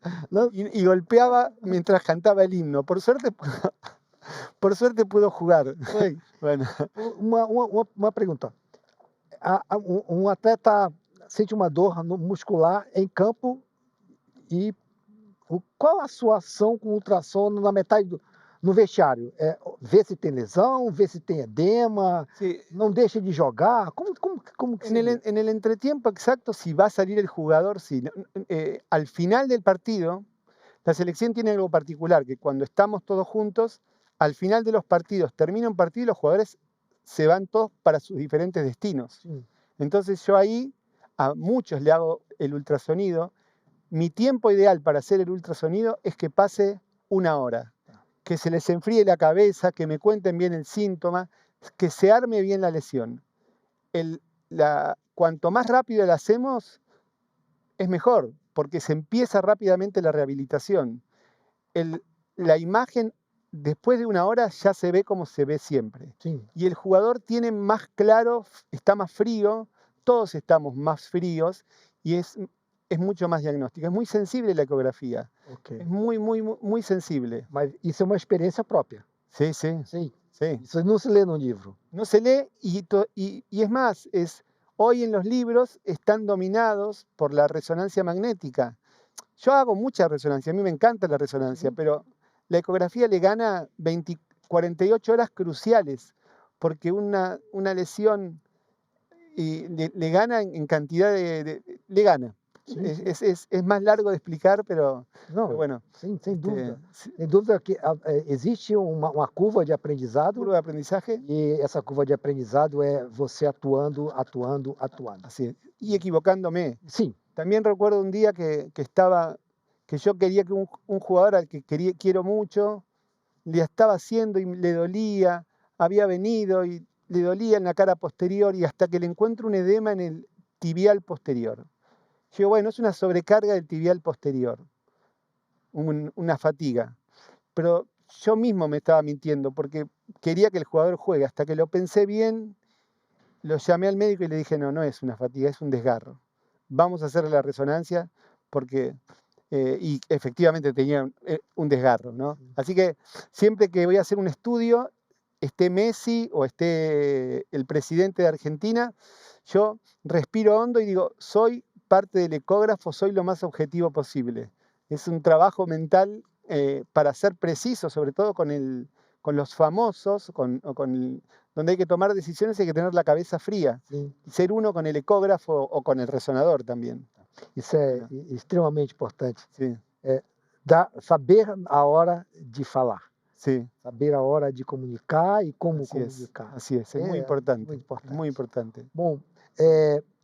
y golpeaba mientras cantaba el himno. Por suerte pudo jugar. Bueno. Uma pergunta. Atleta sente uma dor muscular em campo e qual a sua ação com o ultrassom na metade no vestiário? Ver se tem lesão, ver se tem edema, sí. Não deixa de jogar. ¿Cómo que en el entretiempo exacto, si va a salir el jugador, sí. Al final del partido, la selección tiene algo particular, que cuando estamos todos juntos, al final de los partidos, termina un partido y los jugadores se van todos para sus diferentes destinos. Sí. Entonces yo ahí a muchos le hago el ultrasonido. Mi tiempo ideal para hacer el ultrasonido es que pase 1 hora. Que se les enfríe la cabeza, que me cuenten bien el síntoma, que se arme bien la lesión. Cuanto más rápido la hacemos, es mejor, porque se empieza rápidamente la rehabilitación. La imagen, después de 1 hora, ya se ve como se ve siempre. Sí. Y el jugador tiene más claro, está más frío, todos estamos más fríos, y es mucho más diagnóstico. Es muy sensible la ecografía. Okay. Es muy sensible. Mas isso é uma experiência própria. Sí. Isso não se lê no livro. No se lee y es más, es hoy en los libros están dominados por la resonancia magnética. Yo hago mucha resonancia, a mí me encanta la resonancia, pero la ecografía le gana 48 horas cruciales, porque una lesión le gana en cantidad le gana. Sim, Es más largo de explicar, pero Não, bueno, sem dúvida. sí, Sem dúvida que existe uma curva de aprendizado curva de aprendizaje, e essa curva de aprendizado é você atuando. así es. Y equivocándome. Sim, También recuerdo un día que yo quería que un jugador al que quiero mucho, le estaba haciendo y le dolía, había venido y le dolía en la cara posterior y hasta que le encuentro un edema en el tibial posterior. Yo digo, bueno, es una sobrecarga del tibial posterior, una fatiga. Pero yo mismo me estaba mintiendo porque quería que el jugador juegue. Hasta que lo pensé bien, lo llamé al médico y le dije, no, no es una fatiga, es un desgarro. Vamos a hacerle la resonancia porque... y efectivamente tenía un desgarro, ¿no? Así que siempre que voy a hacer un estudio, esté Messi o esté el presidente de Argentina, yo respiro hondo y digo, soy parte del ecógrafo, soy lo más objetivo posible. Es un trabajo mental para ser preciso, sobre todo con los famosos, donde hay que tomar decisiones, hay que tener la cabeza fría. sim. Y ser uno con el ecógrafo o con el resonador también. Isso é extremamente importante. Sí, Saber a hora de falar, sí. saber a hora de comunicar e como Así es, comunicar. así es muy importante, muito importante. muy importante. Bom,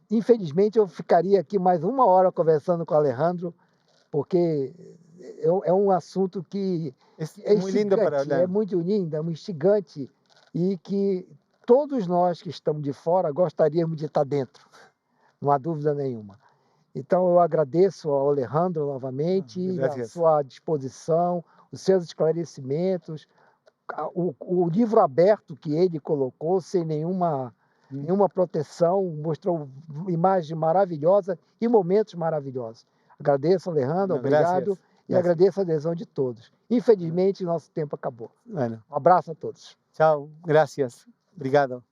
infelizmente eu ficaria aqui mais uma hora conversando com o Alejandro, porque é um assunto que Es é muy lindo para instigante, é hablar. muito lindo, é muito instigante e que todos nós que estamos de fora gostaríamos de estar dentro, não há dúvida nenhuma. Então eu agradeço ao Alejandro novamente, a Gracias. sua disposição, os seus esclarecimentos, o livro aberto que ele colocou, sem nenhuma proteção, mostrou imagens maravilhosas e momentos maravilhosos. Agradeço, Alejandro, Não, obrigado, gracias, e gracias. agradeço a adesão de todos. Infelizmente, nosso tempo acabou. Bueno, Um abraço a todos. chao, gracias. Obrigado.